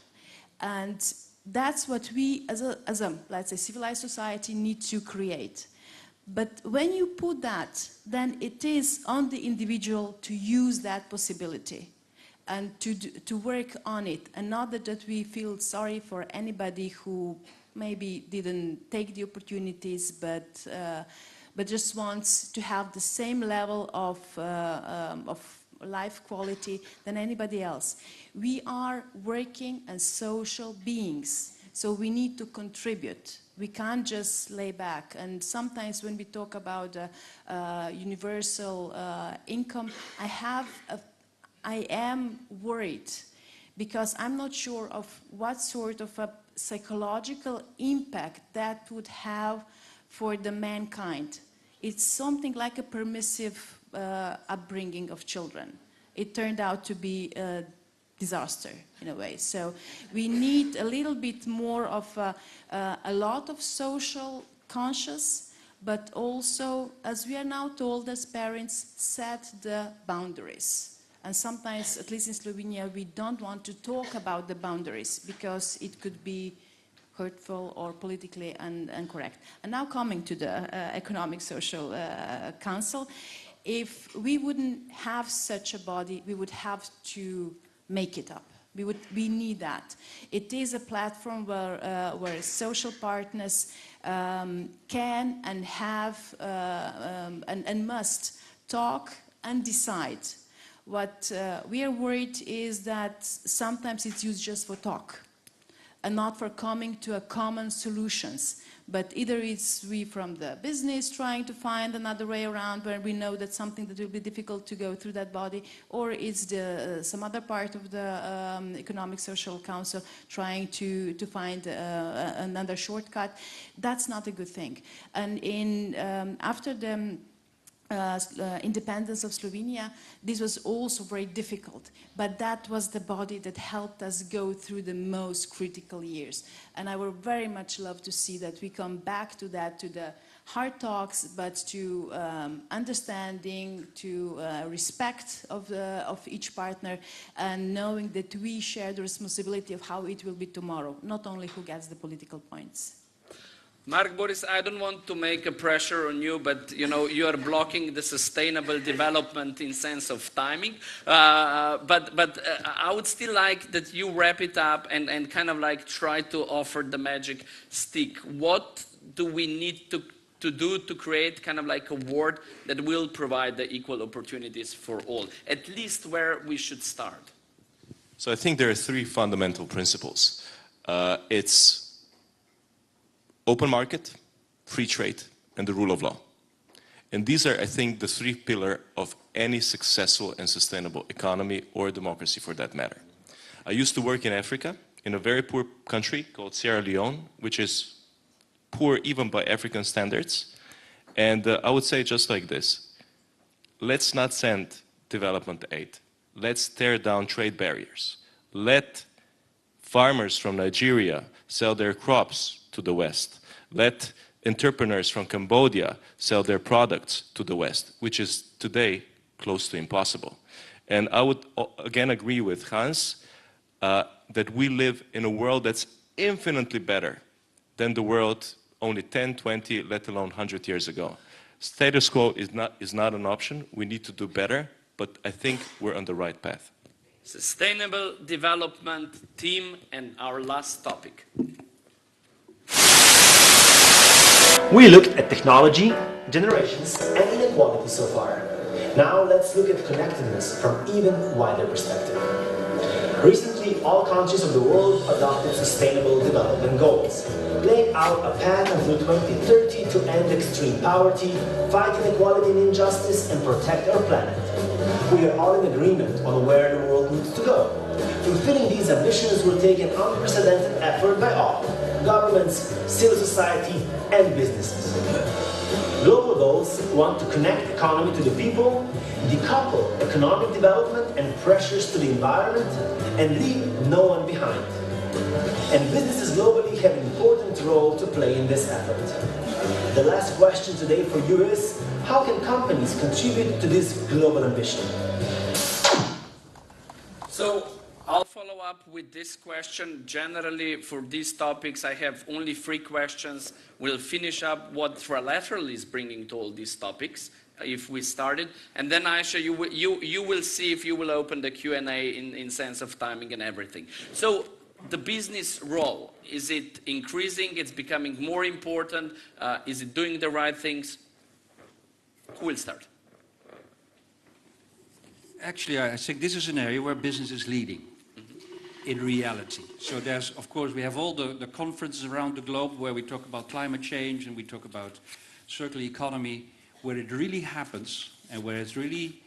And that's what we, as a let's say, civilized society, need to create. But when you put that, then it is on the individual to use that possibility and to work on it, and not that we feel sorry for anybody who maybe didn't take the opportunities, but just wants to have the same level of life quality than anybody else. We are working as social beings, so we need to contribute. We can't just lay back. And sometimes when we talk about universal income, I am worried because I'm not sure of what sort of a psychological impact that would have for the mankind. It's something like a permissive upbringing of children. It turned out to be a disaster in a way. So we need a little bit more of a lot of social conscious, but also, as we are now told as parents, set the boundaries. And sometimes, at least in Slovenia, we don't want to talk about the boundaries because it could be hurtful or politically incorrect. And now coming to the Economic Social Council, if we wouldn't have such a body, we would have to make it up. We need that. It is a platform where social partners can and have and must talk and decide. What we are worried is that sometimes it's used just for talk and not for coming to a common solutions. But either it's we from the business trying to find another way around where we know that something that will be difficult to go through that body, or it's some other part of the Economic Social Council trying to find another shortcut. That's not a good thing. And after the independence of Slovenia, this was also very difficult, but that was the body that helped us go through the most critical years. And I would very much love to see that we come back to that, to the hard talks, but to understanding, to respect of each partner, and knowing that we share the responsibility of how it will be tomorrow, not only who gets the political points. Mark, Boris, I don't want to make a pressure on you, but you are blocking the sustainable development in sense of timing. But I would still like that you wrap it up and kind of like try to offer the magic stick. What do we need to do to create kind of like a world that will provide the equal opportunities for all? At least where we should start. So I think there are three fundamental principles. It's open market, free trade, and the rule of law. And these are, I think, the three pillars of any successful and sustainable economy or democracy for that matter. I used to work in Africa, in a very poor country called Sierra Leone, which is poor even by African standards. And I would say just like this: let's not send development aid. Let's tear down trade barriers. Let farmers from Nigeria sell their crops to the West. Let entrepreneurs from Cambodia sell their products to the West, which is today close to impossible. And I would again agree with Hans that we live in a world that's infinitely better than the world only 10, 20, let alone 100 years ago. Status quo is not an option. We need to do better, but I think we're on the right path. Sustainable development team and our last topic. We looked at technology, generations, and inequality so far. Now let's look at connectedness from even wider perspective. Recently, all countries of the world adopted sustainable development goals, laying out a path until 2030 to end extreme poverty, fight inequality and injustice, and protect our planet. We are all in agreement on where the world needs to go. Fulfilling these ambitions will take an unprecedented effort by all, governments, civil society, and businesses. Global goals want to connect economy to the people, decouple economic development and pressures to the environment, and leave no one behind. And businesses globally have an important role to play in this effort. The last question today for you is, how can companies contribute to this global ambition? So I'll follow up with this question. Generally, for these topics, I have only 3 questions. We'll finish up what Trilateral is bringing to all these topics, if we started. And then, Aisha, you will see if you will open the Q&A in sense of timing and everything. So the business role, is it increasing? It's becoming more important? Is it doing the right things? Who will start? Actually, I think this is an area where business is leading. In reality. So there's, of course, we have all the conferences around the globe where we talk about climate change and we talk about circular economy. Where it really happens and where it's really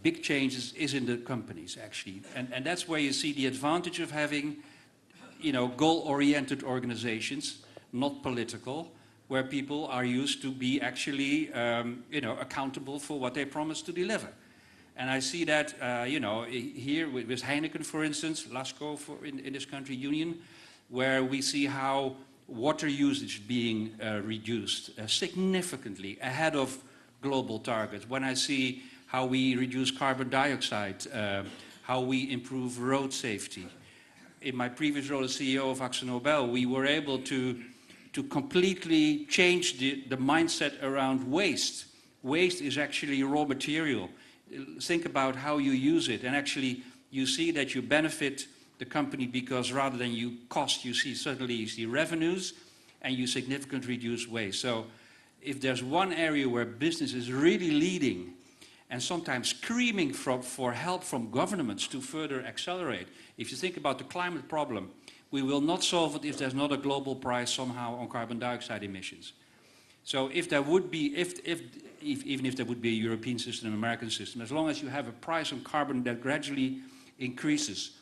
big changes is in the companies, actually. And that's where you see the advantage of having, goal-oriented organizations, not political, where people are used to be actually, accountable for what they promise to deliver. And I see that, here with Heineken, for instance, LASCO in this country, Union, where we see how water usage being reduced significantly ahead of global targets. When I see how we reduce carbon dioxide, how we improve road safety. In my previous role as CEO of AkzoNobel, we were able to completely change the mindset around waste. Waste is actually raw material. Think about how you use it, and actually you see that you benefit the company because rather than you cost, you see revenues, and you significantly reduce waste. So if there's one area where business is really leading and sometimes screaming for help from governments to further accelerate, if you think about the climate problem, we will not solve it if there's not a global price somehow on carbon dioxide emissions. So if there would be, even if there would be a European system, an American system, as long as you have a price on carbon that gradually increases,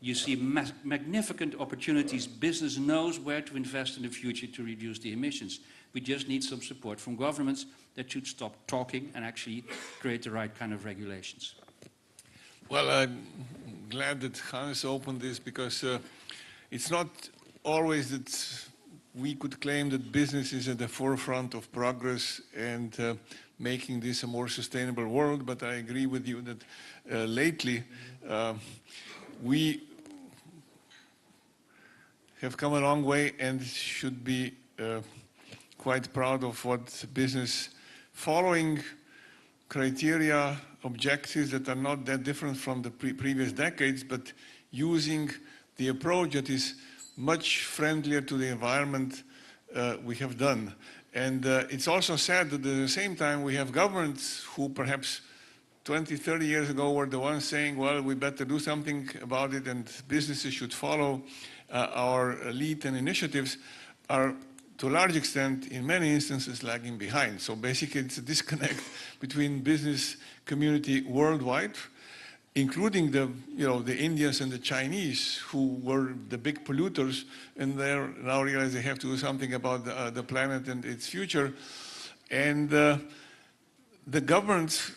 you see magnificent opportunities. Business knows where to invest in the future to reduce the emissions. We just need some support from governments that should stop talking and actually create the right kind of regulations. Well, I'm glad that Hans opened this because it's not always that we could claim that business is at the forefront of progress and making this a more sustainable world, but I agree with you that lately we have come a long way and should be quite proud of what business, following criteria, objectives that are not that different from the previous decades, but using the approach that is much friendlier to the environment, we have done. And it's also sad that at the same time we have governments who perhaps 20, 30 years ago were the ones saying, well, we better do something about it and businesses should follow our lead and initiatives, are to a large extent, in many instances, lagging behind. So basically it's a disconnect between business community worldwide, including the Indians and the Chinese, who were the big polluters, and they now realize they have to do something about the planet and its future. And the governments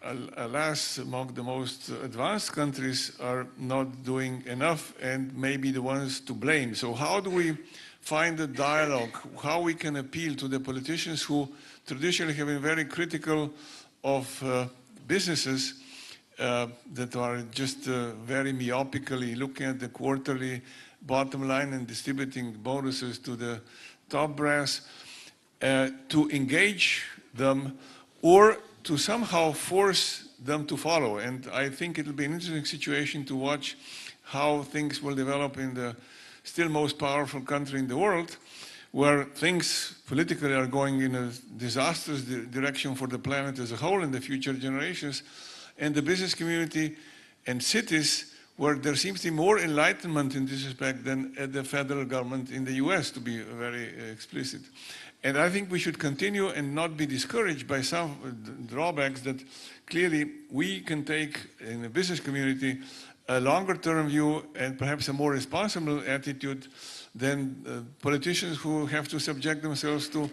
alas, among the most advanced countries are not doing enough and maybe the ones to blame. So how do we find a dialogue, how we can appeal to the politicians who traditionally have been very critical of businesses that are just very myopically looking at the quarterly bottom line and distributing bonuses to the top brass, to engage them or to somehow force them to follow. And I think it'll be an interesting situation to watch how things will develop in the still most powerful country in the world, where things politically are going in a disastrous direction for the planet as a whole and the future generations, and the business community and cities where there seems to be more enlightenment in this respect than at the federal government in the US, to be very explicit. And I think we should continue and not be discouraged by some drawbacks that clearly we can take in the business community a longer term view and perhaps a more responsible attitude than politicians who have to subject themselves to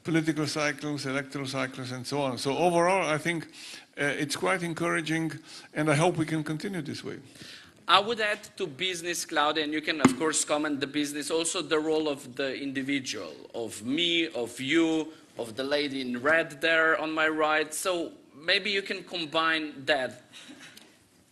political cycles, electoral cycles, and so on. So overall, I think it's quite encouraging, and I hope we can continue this way. I would add to business, Claudia, and you can of course comment the business, also the role of the individual, of me, of you, of the lady in red there on my right. So maybe you can combine that.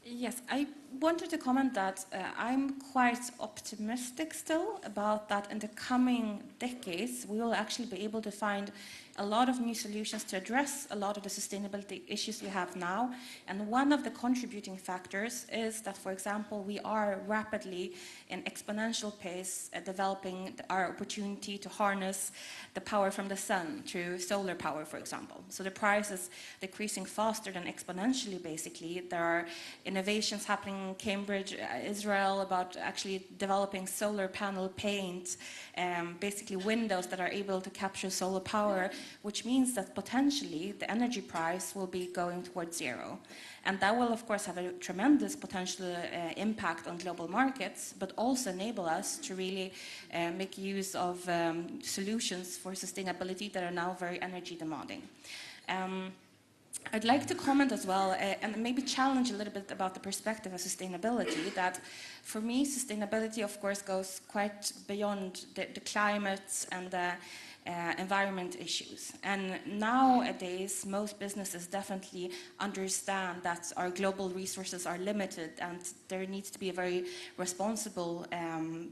Yes, I wanted to comment that I'm quite optimistic still about that in the coming decades we will actually be able to find a lot of new solutions to address a lot of the sustainability issues we have now. And one of the contributing factors is that, for example, we are rapidly in exponential pace developing our opportunity to harness the power from the sun through solar power, for example. So the price is decreasing faster than exponentially, basically. There are innovations happening in Cambridge, Israel, about actually developing solar panel paint, basically windows that are able to capture solar power, which means that potentially the energy price will be going towards zero. And that will, of course, have a tremendous potential impact on global markets, but also enable us to really make use of solutions for sustainability that are now very energy demanding. I'd like to comment as well, and maybe challenge a little bit about the perspective of sustainability, that for me, sustainability, of course, goes quite beyond the climate and the environment issues. And nowadays, most businesses definitely understand that our global resources are limited and there needs to be a very responsible,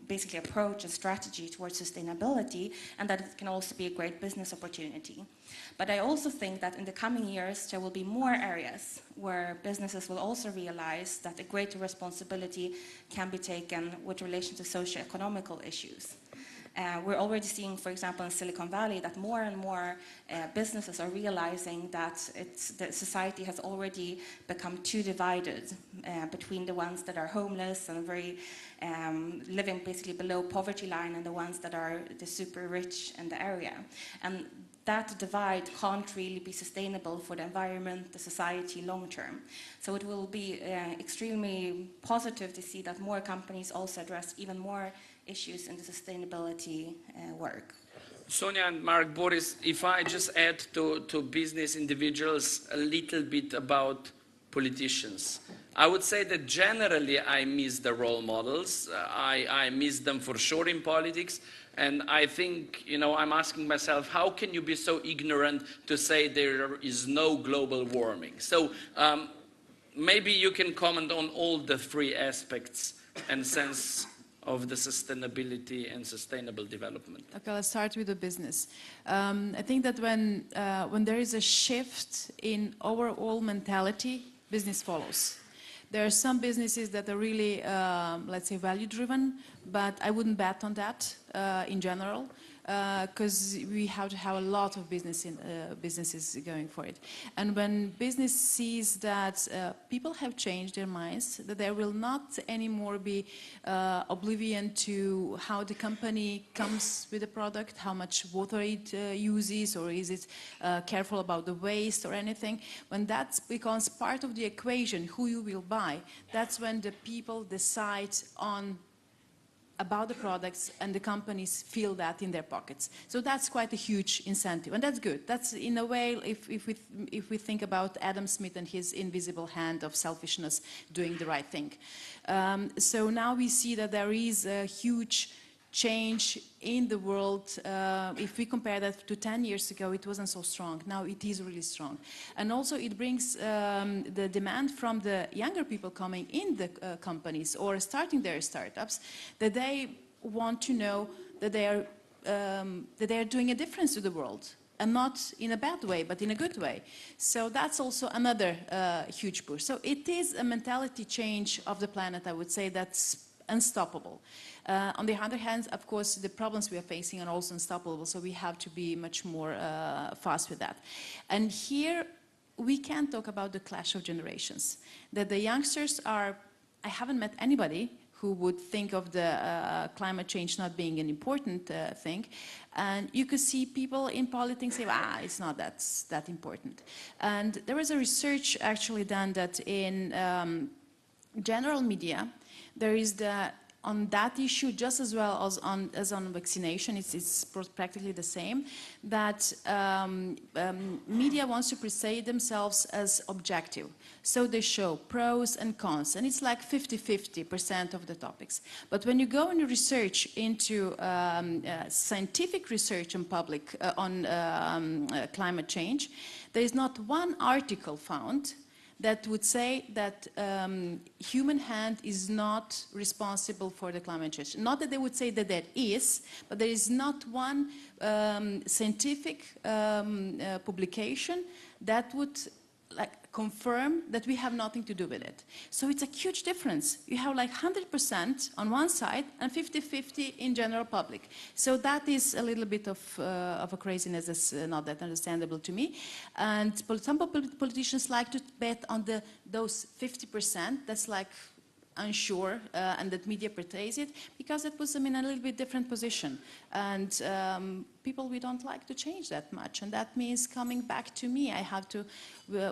basically, approach and strategy towards sustainability, and that it can also be a great business opportunity. But I also think that in the coming years, there will be more areas where businesses will also realize that a greater responsibility can be taken with relation to socio-economical issues. We're already seeing, for example, in Silicon Valley, that more and more businesses are realizing that the society has already become too divided between the ones that are homeless and very living basically below poverty line and the ones that are the super rich in the area. And that divide can't really be sustainable for the environment, the society, long term. So it will be extremely positive to see that more companies also address even more issues in the sustainability work. Sonia and Mark, Boris, if I just add to business individuals a little bit about politicians. I would say that generally I miss the role models. I miss them for sure in politics. And I think, you know, I'm asking myself, how can you be so ignorant to say there is no global warming? So maybe you can comment on all the three aspects and sense of the sustainability and sustainable development. Okay, let's start with the business. I think that when there is a shift in overall mentality, business follows. There are some businesses that are really, let's say, value-driven, but I wouldn't bet on that in general, because we have to have a lot of businesses going for it. And when business sees that people have changed their minds, that there will not anymore be oblivion to how the company comes with the product, how much water it uses, or is it careful about the waste or anything, when that becomes part of the equation, who you will buy, that's when the people decide on about the products, and the companies feel that in their pockets. So that's quite a huge incentive, and that's good. That's, in a way, if we think about Adam Smith and his invisible hand of selfishness doing the right thing. So now we see that there is a huge change in the world. If we compare that to 10 years ago, it wasn't so strong. Now it is really strong. And also it brings the demand from the younger people coming in the companies or starting their startups, that they want to know that they are doing a difference to the world. And not in a bad way, but in a good way. So that's also another huge push. So it is a mentality change of the planet, I would say, that's unstoppable. On the other hand, of course, the problems we are facing are also unstoppable, so we have to be much more fast with that. And here, we can talk about the clash of generations. That the youngsters are, I haven't met anybody who would think of the climate change not being an important thing. And you could see people in politics say, it's not that important. And there was a research actually done that in general media, there is on that issue, just as well as on vaccination, it's practically the same, that media wants to portray themselves as objective. So they show pros and cons, and it's like 50-50% of the topics. But when you go and research into scientific research on climate change, there is not one article found that would say that human hand is not responsible for the climate change. Not that they would say that there is, but there is not one scientific publication that would confirm that we have nothing to do with it. So it's a huge difference. You have like 100% on one side and 50-50 in general public. So that is a little bit of a craziness that's not that understandable to me. And some politicians like to bet on those 50% that's like unsure and that media portrays it, because it puts them in a little bit different position. And people, we don't like to change that much. And that means coming back to me. I have to,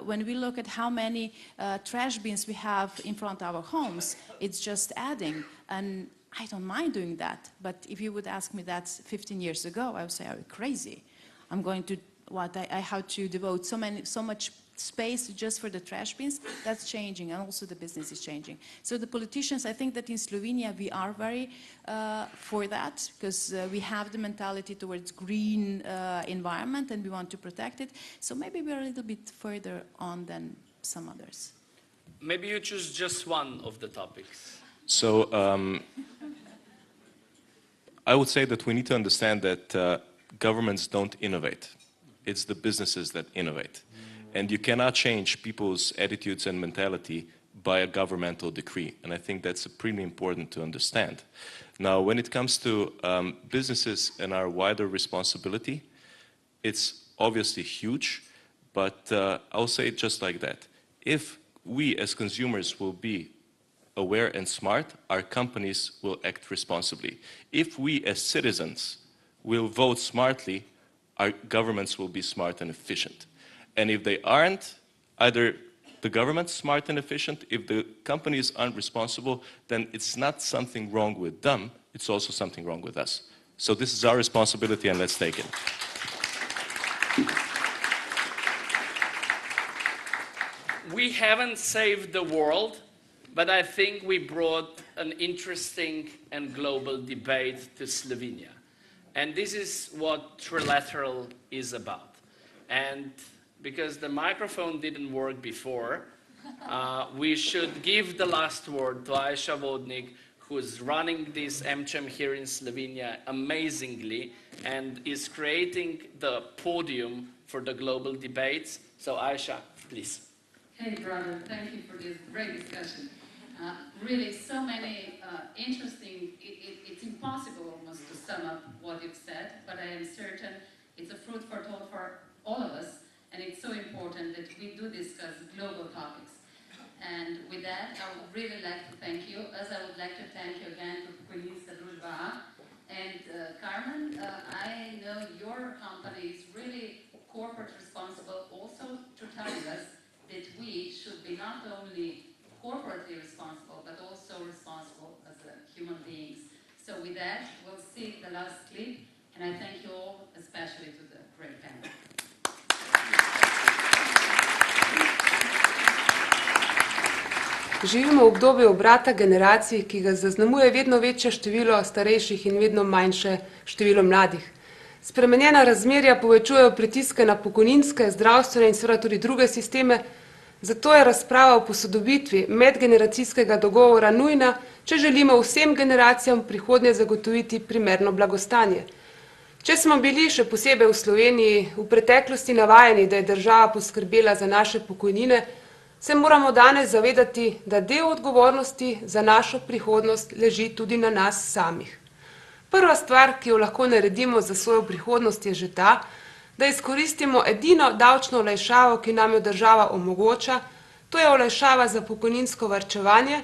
when we look at how many trash bins we have in front of our homes, it's just adding. And I don't mind doing that. But if you would ask me that 15 years ago, I would say, are you crazy? I'm going to, I have to devote so much space just for the trash bins. That's changing, and also the business is changing. So the politicians, I think that in Slovenia we are very for that, because we have the mentality towards green environment and we want to protect it. So maybe we are a little bit further on than some others. Maybe you choose just one of the topics. So I would say that we need to understand that governments don't innovate. It's the businesses that innovate. And you cannot change people's attitudes and mentality by a governmental decree. And I think that's pretty important to understand. Now, when it comes to businesses and our wider responsibility, it's obviously huge, but I'll say it just like that. If we as consumers will be aware and smart, our companies will act responsibly. If we as citizens will vote smartly, our governments will be smart and efficient. And if they aren't, either the government's smart and efficient, if the companies aren't responsible, then it's not something wrong with them, it's also something wrong with us. So this is our responsibility, and let's take it. We haven't saved the world, but I think we brought an interesting and global debate to Slovenia. And this is what Trilateral is about. And because the microphone didn't work before, we should give the last word to Aisha Vodnik, who's running this AmCham here in Slovenia amazingly and is creating the podium for the global debates. So Aisha, please. Hey, brother, thank you for this great discussion. Really, so many interesting, it's impossible almost to sum up what you've said, but I am certain it's a fruit for thought for all of us. And it's so important that we do discuss global topics. And with that, I would really like to thank you, as I would like to thank you again to Pokojninska družba. And Carmen, I know your company is really corporate responsible, also to telling us that we should be not only corporately responsible, but also responsible as human beings. So with that, we'll see the last clip, and I thank you all, especially to the great panel. Živimo v obdobju obrata generacij, ki ga zaznamuje vedno večje število starejših in vedno manjše število mladih. Spremenjena razmerja povečujejo pritiske na pokojninske, zdravstvene in seveda tudi druge sisteme, zato je razprava o posodobitvi medgeneracijskega dogovora nujna, če želimo vsem generacijam v prihodnje zagotoviti primerno blagostanje. Če smo bili še posebej v Sloveniji v preteklosti navajeni, da je država poskrbela za naše pokojnine, se moramo danes zavedati, da del odgovornosti za našo prihodnost leži tudi na nas samih. Prva stvar, ki jo lahko naredimo za svojo prihodnost, je že ta, da izkoristimo edino davčno olajšavo, ki nam jo država omogoča, to je olajšava za pokojninsko varčevanje,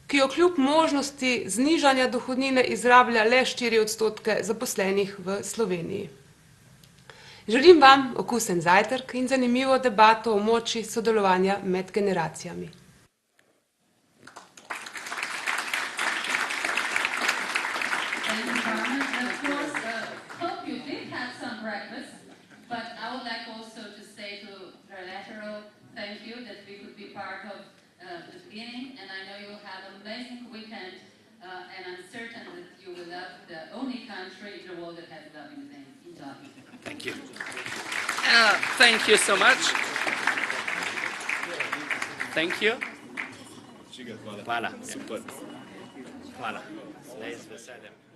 ki jo kljub možnosti znižanja dohodnine izrablja le 4% zaposlenih v Sloveniji. Želim vam okusen zajtrk in zanimivo debato o moči sodelovanja med generacijami. But I would like also to say to Trilateral, thank you that we could be part of the beginning, and I know you'll have an amazing weekend, and I'm certain that you will love the only country in the world that has love in the name. Thank you. Thank you so much. Thank you. Hvala. Super. Hvala. Zdaj z veseljem.